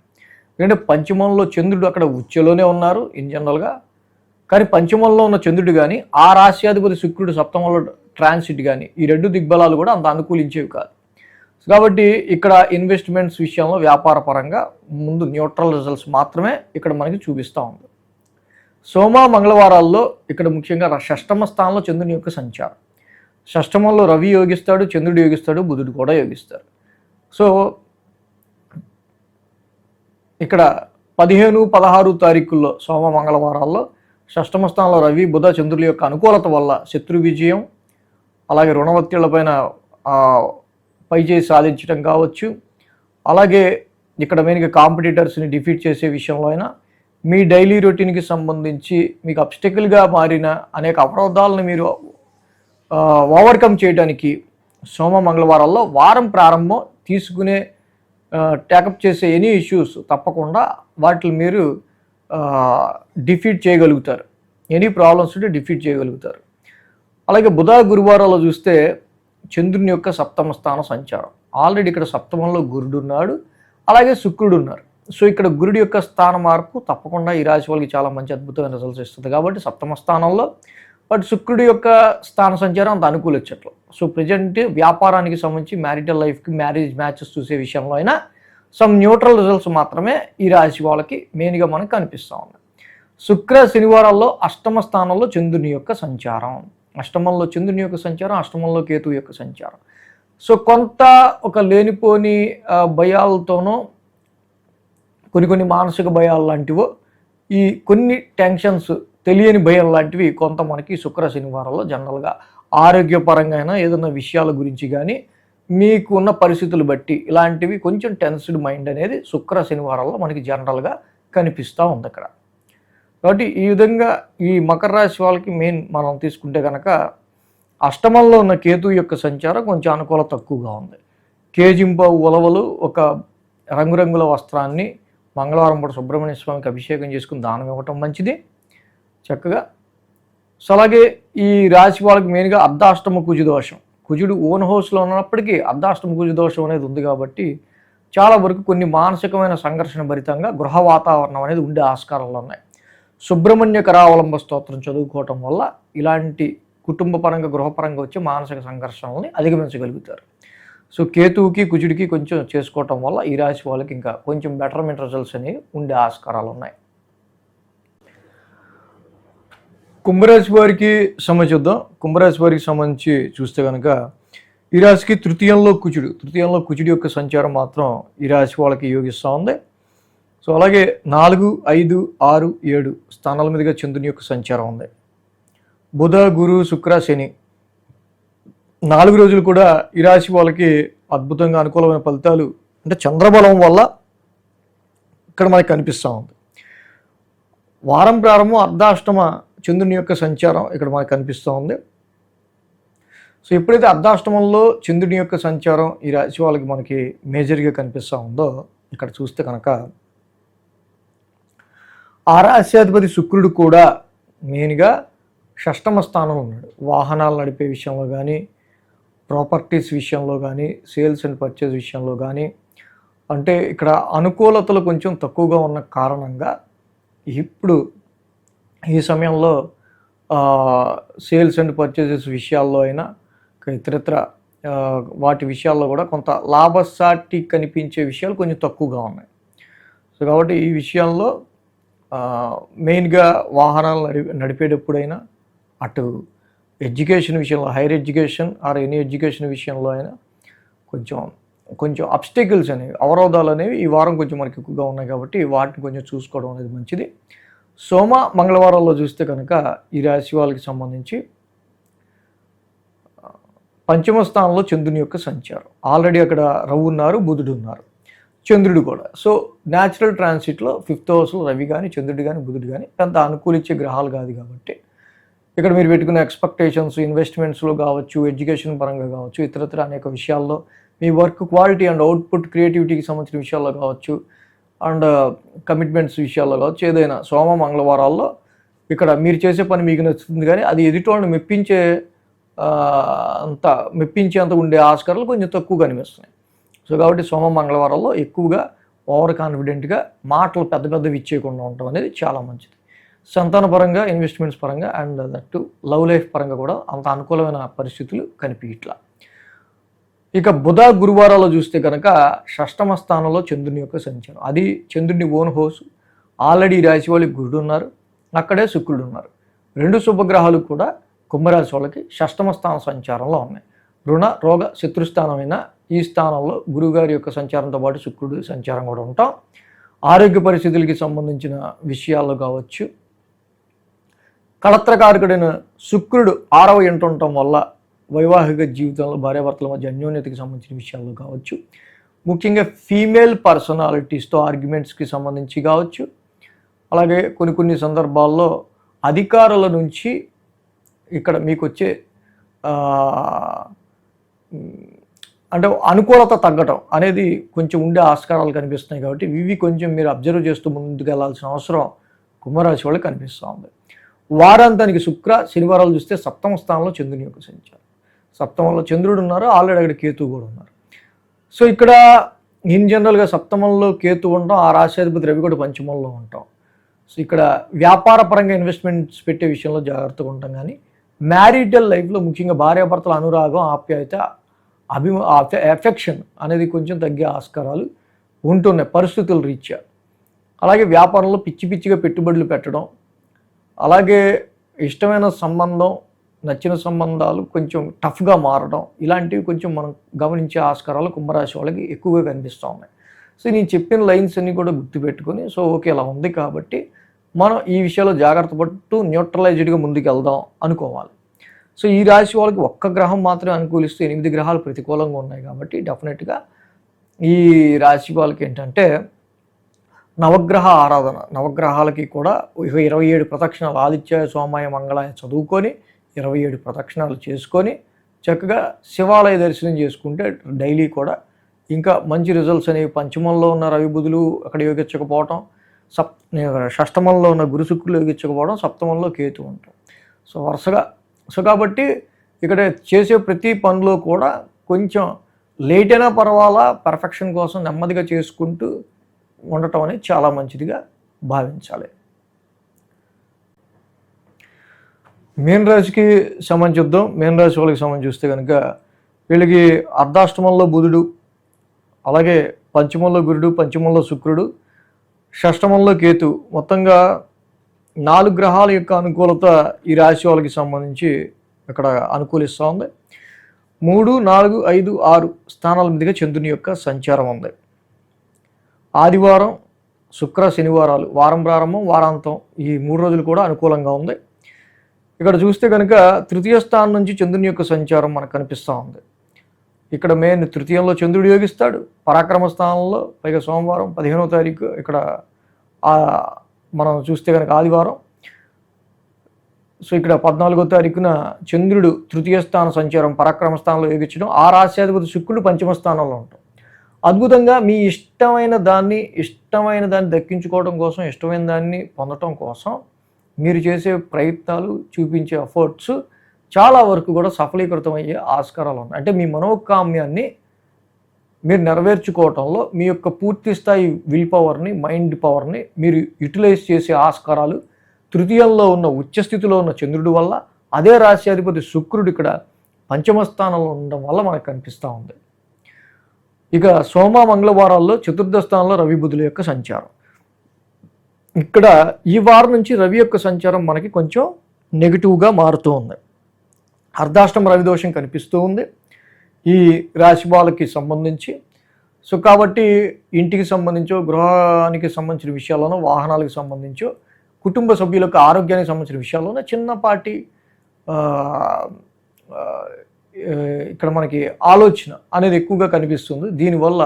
ఎందుకంటే పంచమంలో చంద్రుడు అక్కడ ఉచ్చలోనే ఉన్నారు ఇన్ జనరల్గా, కానీ పంచమంలో ఉన్న చంద్రుడు కానీ ఆ రాశ్యాధిపతి శుక్రుడు సప్తమంలో ట్రాన్సిట్ కానీ ఈ 2 దిగ్బలాలు కూడా అంత అనుకూలించేవి కాదు. కాబట్టి ఇక్కడ ఇన్వెస్ట్మెంట్స్ విషయంలో వ్యాపార పరంగా ముందు న్యూట్రల్ రిజల్ట్స్ మాత్రమే ఇక్కడ మనకి చూపిస్తూ ఉంది. సోమ మంగళవారాల్లో ఇక్కడ ముఖ్యంగా షష్టమ స్థానంలో చంద్రుని యొక్క సంచారం, షష్టమంలో రవి యోగిస్తాడు, చంద్రుడు యోగిస్తాడు, బుధుడు కూడా యోగిస్తారు. సో ఇక్కడ 15, 16 తారీఖుల్లో సోమ మంగళవారాల్లో షష్టమ స్థానంలో రవి బుధ చంద్రుల యొక్క అనుకూలత వల్ల శత్రు విజయం, అలాగే రుణ ఒత్తిళ్లపైన పై చేసి సాధించడం కావచ్చు, అలాగే ఇక్కడ మెయిన్గా కాంపిటీటర్స్ని డిఫీట్ చేసే విషయంలో అయినా, మీ డైలీ రొటీన్కి సంబంధించి మీకు అబ్స్టికల్గా మారిన అనేక అవరోధాలను మీరు ఓవర్కమ్ చేయడానికి సోమ మంగళవారాల్లో వారం ప్రారంభం తీసుకునే టేకప్ చేసే ఎనీ ఇష్యూస్ తప్పకుండా వాటిని మీరు డిఫీట్ చేయగలుగుతారు. ఎనీ ప్రాబ్లమ్స్ ఉంటే డిఫీట్ చేయగలుగుతారు. అలాగే బుధ గురువారాల్లో చూస్తే చంద్రుని యొక్క సప్తమ స్థాన సంచారం. ఆల్రెడీ ఇక్కడ సప్తమంలో గురుడు ఉన్నాడు, అలాగే శుక్రుడు ఉన్నారు. సో ఇక్కడ గురుడి యొక్క స్థాన మార్పు తప్పకుండా ఈ రాశి వాళ్ళకి చాలా మంచి అద్భుతమైన రిజల్ట్స్ ఇస్తుంది. కాబట్టి సప్తమ స్థానంలో బట్ శుక్రుడి యొక్క స్థాన సంచారం అంత అనుకూలించట్లు. సో ప్రజెంట్ వ్యాపారానికి సంబంధించి మ్యారిటల్ లైఫ్కి మ్యారేజ్ మ్యాచెస్ చూసే విషయంలో అయినా సమ్ న్యూట్రల్ రిజల్ట్స్ మాత్రమే ఈ రాశి వాళ్ళకి మెయిన్గా మనకు కనిపిస్తూ ఉంది. శుక్ర శనివారాల్లో అష్టమ స్థానంలో చంద్రుని యొక్క సంచారం, అష్టమంలో చంద్రుని యొక్క సంచారం, అష్టమంలో కేతువు యొక్క సంచారం. సో కొంత ఒక లేనిపోని భయాలతోనో కొన్ని మానసిక భయాలు లాంటివో, ఈ కొన్ని టెన్షన్స్ తెలియని భయం లాంటివి కొంత మనకి శుక్ర శనివారంలో జనరల్గా ఆరోగ్యపరంగా అయినా ఏదైనా విషయాల గురించి కానీ మీకు ఉన్న పరిస్థితులు బట్టి ఇలాంటివి కొంచెం టెన్స్డ్ మైండ్ అనేది శుక్ర శనివారంలో మనకి జనరల్గా కనిపిస్తూ ఉంది అక్కడ. కాబట్టి ఈ విధంగా ఈ మకర రాశి వాళ్ళకి మెయిన్ మనం తీసుకుంటే కనుక అష్టమంలో ఉన్న కేతు యొక్క సంచారం కొంచెం అనుకూలత తక్కువగా ఉంది. కేజింపావు ఉలవలు ఒక రంగురంగుల వస్త్రాన్ని మంగళవారం పూట సుబ్రహ్మణ్య స్వామికి అభిషేకం చేసుకుని దానం ఇవ్వటం మంచిది చక్కగా. సో అలాగే ఈ రాశి వాళ్ళకి మెయిన్గా అర్ధాష్టమ కుజు దోషం, కుజుడు ఓన్ హౌస్లో ఉన్నప్పటికీ అర్ధాష్టమ కుజు దోషం అనేది ఉంది. కాబట్టి చాలా వరకు కొన్ని మానసికమైన సంఘర్షణ భరితంగా గృహ వాతావరణం అనేది ఉండే ఆస్కారాలు ఉన్నాయి. సుబ్రహ్మణ్య కరావలంబ స్తోత్రం చదువుకోవటం వల్ల ఇలాంటి కుటుంబ పరంగా గృహపరంగా వచ్చే మానసిక సంఘర్షణల్ని అధిగమించగలుగుతారు. సో కేతువుకి కుజుడికి కొంచెం చేసుకోవటం వల్ల ఈ రాశి వాళ్ళకి ఇంకా కొంచెం బెటర్మెంట్ రిజల్ట్స్ అనేవి ఉండే ఆస్కారాలు ఉన్నాయి. కుంభరాశి వారికి చూద్దాం. కుంభరాశి వారికి సంబంధించి చూస్తే కనుక ఈ రాశికి తృతీయంలో కుజుడి యొక్క సంచారం మాత్రం ఈ రాశి వాళ్ళకి యోగిస్తూ ఉంది. సో అలాగే 4, 5, 6, 7 స్థానాల మీదుగా చంద్రుని యొక్క సంచారం ఉంది. బుధ గురు శుక్ర శని 4 రోజులు కూడా ఈ రాశి వాళ్ళకి అద్భుతంగా అనుకూలమైన ఫలితాలు అంటే చంద్రబలం వల్ల ఇక్కడ మనకి కనిపిస్తూ ఉంది. వారం ప్రారంభం అర్ధాష్టమ చంద్రుని యొక్క సంచారం ఇక్కడ మనకు కనిపిస్తూ ఉంది. సో ఎప్పుడైతే అర్ధాష్టమంలో చంద్రుని యొక్క సంచారం ఈ రాశి వాళ్ళకి మనకి మేజర్గా కనిపిస్తూ ఉందో ఇక్కడ చూస్తే కనుక ఆ రాశ్యాధిపతి శుక్రుడు కూడా మెయిన్గా షష్టమ స్థానంలో ఉన్నాడు. వాహనాలు నడిపే విషయంలో కానీ, ప్రాపర్టీస్ విషయంలో కానీ, సేల్స్ అండ్ పర్చేజ్ విషయంలో కానీ, అంటే ఇక్కడ అనుకూలతలు కొంచెం తక్కువగా ఉన్న కారణంగా ఇప్పుడు ఈ సమయంలో సేల్స్ అండ్ పర్చేజెస్ విషయాల్లో అయినా ఇతరత్ర వాటి విషయాల్లో కూడా కొంత లాభసాటి కనిపించే విషయాలు కొంచెం తక్కువగా ఉన్నాయి. సో కాబట్టి ఈ విషయాల్లో మెయిన్గా వాహనాలు నడిపేటప్పుడైనా అటు ఎడ్యుకేషన్ విషయంలో, higher education or any education విషయంలో అయినా కొంచెం అబ్స్టికల్స్ అనేవి, అవరోధాలు అనేవి ఈ వారం కొంచెం మనకి ఎక్కువగా ఉన్నాయి. కాబట్టి వాటిని కొంచెం చూసుకోవడం అనేది మంచిది. సోమ మంగళవారాల్లో చూస్తే కనుక ఈ రాశి వాళ్ళకి సంబంధించి పంచమ స్థానంలో చంద్రుని యొక్క సంచారం. ఆల్రెడీ అక్కడ రవి ఉన్నారు, బుధుడు ఉన్నారు, చంద్రుడు కూడా. సో న్యాచురల్ ట్రాన్సిట్లో 5th హౌస్లో రవి కానీ, చంద్రుడు కానీ, బుధుడు కానీ పెద్ద అనుకూలించే గ్రహాలు కాదు. కాబట్టి ఇక్కడ మీరు పెట్టుకున్న ఎక్స్పెక్టేషన్స్ ఇన్వెస్ట్మెంట్స్లో కావచ్చు, ఎడ్యుకేషన్ పరంగా కావచ్చు, ఇతరత్ర అనేక విషయాల్లో మీ వర్క్ క్వాలిటీ అండ్ అవుట్పుట్ క్రియేటివిటీకి సంబంధించిన విషయాల్లో కావచ్చు, అండ్ కమిట్మెంట్స్ విషయాల్లో కావచ్చు, ఏదైనా సోమ మంగళవారాల్లో ఇక్కడ మీరు చేసే పని మీకు నచ్చుతుంది. కానీ అది ఎదుటివాళ్ళని మెప్పించేంత ఉండే ఆస్కారాలు కొంచెం తక్కువ కనిపిస్తున్నాయి. సో కాబట్టి సోమ మంగళవారాల్లో ఎక్కువగా ఓవర్ కాన్ఫిడెంట్గా మాటలు పెద్దవి ఇచ్చేయకుండా ఉండటం అనేది చాలా మంచిది. సంతాన పరంగా, ఇన్వెస్ట్మెంట్స్ పరంగా అండ్ దట్టు లవ్ లైఫ్ పరంగా కూడా అంత అనుకూలమైన పరిస్థితులు కనిపించట్లా. ఇక బుధ గురువారాల్లో చూస్తే కనుక షష్టమ స్థానంలో చంద్రుని యొక్క సంచారం. అది చంద్రుని ఓన్ హౌస్. ఆల్రెడీ రాశి వాళ్ళకి గురుడు ఉన్నారు, అక్కడే శుక్రుడు ఉన్నారు. 2 శుభగ్రహాలు కూడా కుంభరాశి వాళ్ళకి షష్టమ స్థాన సంచారంలో ఉన్నాయి. రుణ రోగ శత్రుస్థానమైన ఈ స్థానంలో గురువుగారి యొక్క సంచారంతో పాటు శుక్రుడు సంచారం కూడా ఉంటాం. ఆరోగ్య పరిస్థితులకి సంబంధించిన విషయాల్లో కావచ్చు, కళత్రకారకుడైన శుక్రుడు 6వ ఇంట ఉండటం వల్ల వైవాహిక జీవితంలో భార్యాభర్తల మధ్య అన్యోన్యతకి సంబంధించిన విషయాల్లో కావచ్చు, ముఖ్యంగా ఫీమేల్ పర్సనాలిటీస్తో ఆర్గ్యుమెంట్స్కి సంబంధించి కావచ్చు, అలాగే కొన్ని సందర్భాల్లో అధికారుల నుంచి ఇక్కడ మీకు వచ్చే అంటే అనుకూలత తగ్గటం అనేది కొంచెం ఉండే ఆస్కారాలు కనిపిస్తున్నాయి. కాబట్టి ఇవి కొంచెం మీరు అబ్జర్వ్ చేస్తూ ముందుకు వెళ్ళాల్సిన అవసరం కుంభరాశి వాళ్ళకి కనిపిస్తూ ఉంది. వారాంతానికి శుక్ర శనివారాలు చూస్తే 7వ స్థానంలో చంద్రుని యొక్క సంచారం. 7మంలో చంద్రుడు ఉన్నారు, ఆల్రెడీ అక్కడ కేతు కూడా ఉన్నారు. సో ఇక్కడ ఇన్ జనరల్గా 7మంలో కేతు ఉండటం, ఆ రాశ్యాధిపతి రవి కూడా 5మంలో ఉంటాం. సో ఇక్కడ వ్యాపార పరంగా ఇన్వెస్ట్మెంట్స్ పెట్టే విషయంలో జాగ్రత్తగా ఉంటాం. కానీ మ్యారిటల్ లైఫ్లో ముఖ్యంగా భార్యాభర్తల అనురాగం, ఆప్యాయత, ఎఫెక్షన్ అనేది కొంచెం తగ్గే ఆస్కారాలు ఉంటున్నాయి పరిస్థితుల రీత్యా. అలాగే వ్యాపారంలో పిచ్చిగా పెట్టుబడులు పెట్టడం, అలాగే ఇష్టమైన సంబంధం, నచ్చిన సంబంధాలు కొంచెం టఫ్గా మారడం, ఇలాంటివి కొంచెం మనం గమనించే ఆస్కారాలు కుంభరాశి వాళ్ళకి ఎక్కువగా కనిపిస్తూ ఉన్నాయి. సో నేను చెప్పిన లైన్స్ అన్నీ కూడా గుర్తుపెట్టుకొని, సో ఓకే ఇలా ఉంది కాబట్టి మనం ఈ విషయాల్లో జాగ్రత్త పడుతూ న్యూట్రలైజ్డ్గా ముందుకు వెళ్దాం అనుకోవాలి. సో ఈ రాశి వాళ్ళకి ఒక్క గ్రహం మాత్రమే అనుకూలిస్తూ 8 గ్రహాలు ప్రతికూలంగా ఉన్నాయి. కాబట్టి డెఫినెట్గా ఈ రాశి వాళ్ళకి ఏంటంటే నవగ్రహ ఆరాధన, నవగ్రహాలకి కూడా 27 ప్రదక్షిణాలు ఆదిత్య సోమాయ మంగళాయ చదువుకొని 27 ప్రదక్షిణాలు చేసుకొని చక్కగా శివాలయ దర్శనం చేసుకుంటే డైలీ కూడా ఇంకా మంచి రిజల్ట్స్ అనేవి. 5మంలో ఉన్న రవి బుధులు అక్కడ యోగించకపోవటం, షష్టమంలో ఉన్న గురు శుక్రులు యోగించకపోవడం, 7మంలో కేతు ఉంటాం. సో వరుసగా కాబట్టి ఇక్కడ చేసే ప్రతి పనిలో కూడా కొంచెం లేట్ అయినా పర్వాలా పర్ఫెక్షన్ కోసం నెమ్మదిగా చేసుకుంటూ ఉండటం అనేది చాలా మంచిదిగా భావించాలి. మీన రాశికి సంబంధించి చూద్దాం. మీన రాశి వాళ్ళకి సంబంధించి చూస్తే కనుక వీళ్ళకి అర్ధాష్టమంలో బుధుడు, అలాగే 5మంలో గురుడు, 5మంలో శుక్రుడు, షష్టమంలో కేతు, మొత్తంగా 4 గ్రహాల యొక్క అనుకూలత ఈ రాశి వాళ్ళకి సంబంధించి ఇక్కడ అనుకూలిస్తూ ఉంది. 3, 4, 5, 6 స్థానాల మీదుగా చంద్రుని యొక్క సంచారం ఉంది. ఆదివారం, శుక్ర, శనివారాలు, వారం ప్రారంభం, వారాంతం, ఈ 3 రోజులు కూడా అనుకూలంగా ఉంది. ఇక్కడ చూస్తే కనుక 3వ స్థానం నుంచి చంద్రుని యొక్క సంచారం మనకు కనిపిస్తూ ఉంది. ఇక్కడ మెయిన్ 3యంలో చంద్రుడు యోగిస్తాడు, పరాక్రమ స్థానంలో, పైగా సోమవారం 15వ తారీఖు ఇక్కడ మనం చూస్తే కనుక ఆదివారం. సో ఇక్కడ 14వ తారీఖున చంద్రుడు 3వ స్థాన సంచారం పరాక్రమ స్థానంలో యోగించడం, ఆ రాశ్యాధిపతి శుక్రుడు 5మ స్థానంలో ఉంటాం. అద్భుతంగా మీ ఇష్టమైన దాన్ని దక్కించుకోవడం కోసం, ఇష్టమైన దాన్ని పొందటం కోసం మీరు చేసే ప్రయత్నాలు, చూపించే ఎఫర్ట్స్ చాలా వరకు కూడా సఫలీకృతం అయ్యే ఆస్కారాలు ఉన్నాయి. అంటే మీ మనోకామ్యాన్ని మీరు నెరవేర్చుకోవటంలో మీ యొక్క పూర్తి స్థాయి విల్ పవర్ని, మైండ్ పవర్ని మీరు యూటిలైజ్ చేసే ఆస్కారాలు 3యంలో ఉన్న ఉచ్చస్థితిలో ఉన్న చంద్రుడి వల్ల, అదే రాశ్యాధిపతి శుక్రుడు ఇక్కడ 5మ స్థానంలో ఉండడం వల్ల మనకు కనిపిస్తూ ఉంది. ఇక సోమ మంగళవారాల్లో 4వ స్థానంలో రవి బుధుల యొక్క సంచారం. ఇక్కడ ఈ వారం నుంచి రవి యొక్క సంచారం మనకి కొంచెం నెగిటివ్గా మారుతూ ఉంది. అర్ధాష్టమ రవి దోషం కనిపిస్తూ ఉంది ఈ రాశి వాళ్ళకి సంబంధించి. సో కాబట్టి ఇంటికి సంబంధించో, గృహానికి సంబంధించిన విషయాల్లోనో, వాహనాలకు సంబంధించో, కుటుంబ సభ్యుల యొక్క ఆరోగ్యానికి సంబంధించిన విషయాల్లోనో చిన్నపాటి ఇక్కడ మనకి ఆలోచన అనేది ఎక్కువగా కనిపిస్తుంది. దీనివల్ల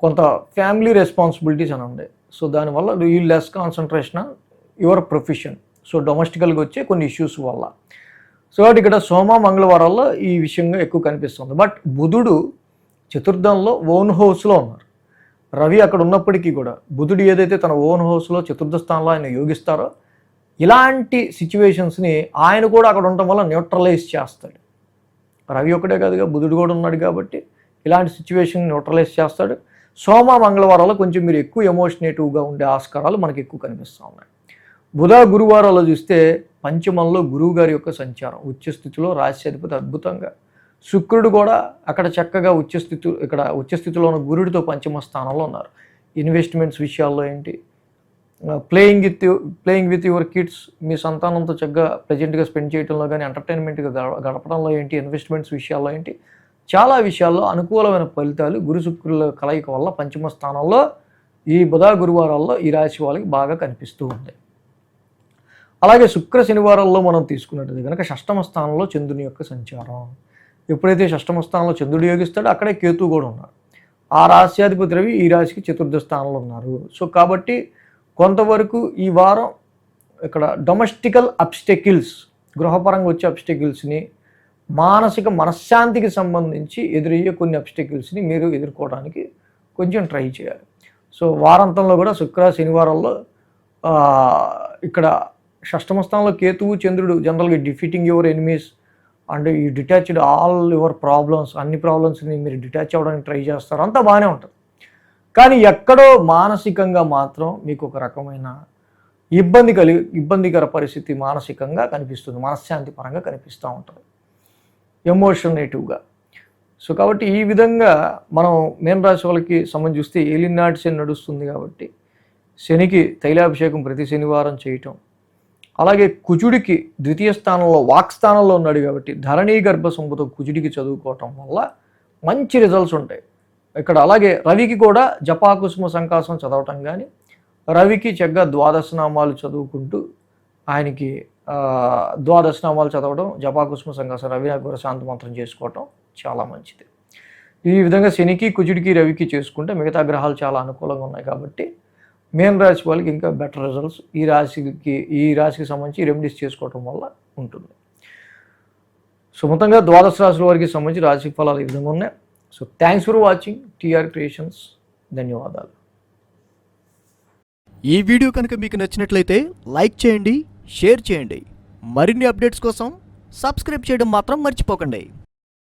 కొంత ఫ్యామిలీ రెస్పాన్సిబిలిటీస్ అని ఉంది. సో దానివల్ల you less concentration on your profession. So డొమెస్టికల్గా వచ్చే కొన్ని ఇష్యూస్ వల్ల. సో కాబట్టి ఇక్కడ సోమ మంగళవారాల్లో ఈ విషయంగా ఎక్కువ కనిపిస్తుంది. బట్ బుధుడు 4థంలో ఓన్ హౌస్లో ఉన్నారు. రవి అక్కడ ఉన్నప్పటికీ కూడా బుధుడు ఏదైతే తన ఓన్ హౌస్లో 4థ స్థానంలో ఆయన యోగిస్తారో, ఇలాంటి సిచ్యువేషన్స్ని ఆయన కూడా అక్కడ ఉండటం వల్ల న్యూట్రలైజ్ చేస్తాడు. రవి ఒకటే కాదుగా, బుధుడు కూడా ఉన్నాడు కాబట్టి ఇలాంటి సిచ్యువేషన్ న్యూట్రలైజ్ చేస్తాడు. సోమ మంగళవారాల్లో కొంచెం మీరు ఎక్కువ ఎమోషనేటివ్గా ఉండే ఆస్కారాలు మనకి ఎక్కువ కనిపిస్తూ ఉన్నాయి. బుధ గురువారాల్లో చూస్తే 5మంలో గురువు గారి యొక్క సంచారం, ఉచ్చస్థితిలో రాశ్యాధిపతి అద్భుతంగా. శుక్రుడు కూడా అక్కడ చక్కగా ఉచ్చస్థితిలో ఉన్న గురుడితో 5మ స్థానంలో ఉన్నారు. ఇన్వెస్ట్మెంట్స్ విషయాల్లో ఏంటి, ప్లేయింగ్ విత్ యువర్ కిడ్స్, మీ సంతానంతో చక్కగా ప్రెజెంట్గా స్పెండ్ చేయడంలో కానీ, ఎంటర్టైన్మెంట్గా గడపడంలో ఏంటి, ఇన్వెస్ట్మెంట్స్ విషయాల్లో ఏంటి, చాలా విషయాల్లో అనుకూలమైన ఫలితాలు గురు శుక్రుల కలయిక వల్ల 5మ స్థానంలో ఈ బుధ గురువారాల్లో ఈ రాశి వాళ్ళకి బాగా కనిపిస్తూ ఉంది. అలాగే శుక్ర శనివారాల్లో మనం తీసుకున్నట్టు కనుక షష్టమ స్థానంలో చంద్రుని యొక్క సంచారం. ఎప్పుడైతే షష్టమ స్థానంలో చంద్రుడు యోగిస్తాడో అక్కడే కేతు కూడా ఉన్నారు. ఆ రాశ్యాధిపతి రవి ఈ రాశికి చతుర్థ స్థానంలో ఉన్నారు. సో కాబట్టి కొంతవరకు ఈ వారం ఇక్కడ డొమెస్టికల్ అబ్స్టెకిల్స్, గృహపరంగా వచ్చే అబ్స్టెకిల్స్ని, మానసిక మనశ్శాంతికి సంబంధించి ఎదురయ్యే కొన్ని అబ్స్టెకిల్స్ని మీరు ఎదుర్కోవడానికి కొంచెం ట్రై చేయాలి. సో వారాంతంలో కూడా శుక్ర శనివారాల్లో ఇక్కడ షష్టమ స్థానంలో కేతువు చంద్రుడు జనరల్గా డిఫీటింగ్ యువర్ ఎనిమీస్ అండ్ ఈ డిటాచ్డ్ ఆల్ యువర్ ప్రాబ్లమ్స్, అన్ని ప్రాబ్లమ్స్ని మీరు డిటాచ్ అవ్వడానికి ట్రై చేస్తారు, అంతా బాగానే ఉంటుంది. కానీ ఎక్కడో మానసికంగా మాత్రం మీకు ఒక రకమైన ఇబ్బందికర పరిస్థితి మానసికంగా కనిపిస్తుంది, మనశ్శాంతి పరంగా కనిపిస్తూ ఉంటుంది, ఎమోషనేటివ్గా. సో కాబట్టి ఈ విధంగా మనం మీన రాశి వాళ్ళకి సంబంధించి చూస్తే ఏలినాటి శని నడుస్తుంది కాబట్టి శనికి తైలాభిషేకం ప్రతి శనివారం చేయటం, అలాగే కుజుడికి ద్వితీయ స్థానంలో వాక్ స్థానంలో ఉన్నాడు కాబట్టి ధరణీ గర్భ సొంపుతో కుజుడికి చదువుకోవటం వల్ల మంచి రిజల్ట్స్ ఉంటాయి ఇక్కడ. అలాగే రవికి కూడా జపాకుసుమ సంకాసం చదవటం కానీ, రవికి చక్కగా ద్వాదశనామాలు చదువుకుంటూ ఆయనకి ద్వాదశనామాలు చదవడం, జపాకుసుమ సంకాసం, రవి కూడా శాంతి మంత్రం చేసుకోవటం చాలా మంచిది. ఈ విధంగా శనికి కుజుడికి రవికి చేసుకుంటే మిగతా గ్రహాలు చాలా అనుకూలంగా ఉన్నాయి కాబట్టి మీన రాశి వాళ్ళకి ఇంకా బెటర్ రిజల్ట్స్ ఈ రాశికి సంబంధించి రెమెడీస్ చేసుకోవటం వల్ల ఉంటుంది. సో మొత్తంగా ద్వాదశ రాశుల వారికి సంబంధించి రాశి ఫలాలు ఈ విధంగా ఉన్నాయి. So thanks for watching TR creations. ధన్యవాదాలు. ఈ వీడియో కనుక మీకు నచ్చినట్లయితే లైక్ చేయండి, షేర్ చేయండి. మరిన్ని అప్డేట్స్ కోసం సబ్స్క్రైబ్ చేయడం మాత్రం మర్చిపోకండి.